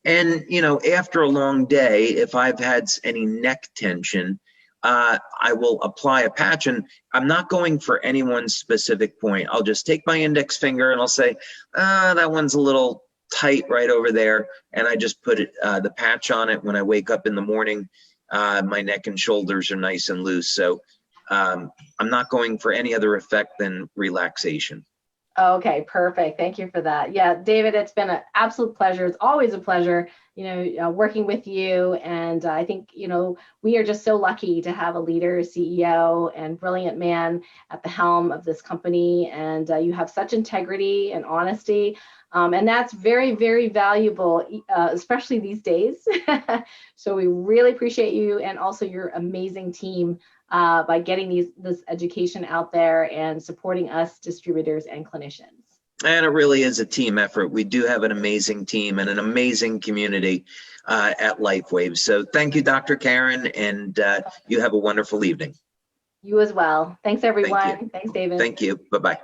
S1: And, after a long day, if I've had any neck tension, I will apply a patch, and I'm not going for any one specific point. I'll just take my index finger and I'll say, that one's a little tight right over there. And I just put the patch on it when I wake up in the morning. My neck and shoulders are nice and loose. So I'm not going for any other effect than relaxation.
S2: Okay, perfect. Thank you for that. Yeah, David, it's been an absolute pleasure. It's always a pleasure, working with you. And I think, we are just so lucky to have a leader, CEO, and brilliant man at the helm of this company. And you have such integrity and honesty. And that's very, very valuable, especially these days. So we really appreciate you and also your amazing team by getting this education out there and supporting us distributors and clinicians.
S1: And it really is a team effort. We do have an amazing team and an amazing community at Lifewave. So thank you, Dr. Karen, and you have a wonderful evening.
S2: You as well. Thanks, everyone. Thanks, David.
S1: Thank you. Bye-bye.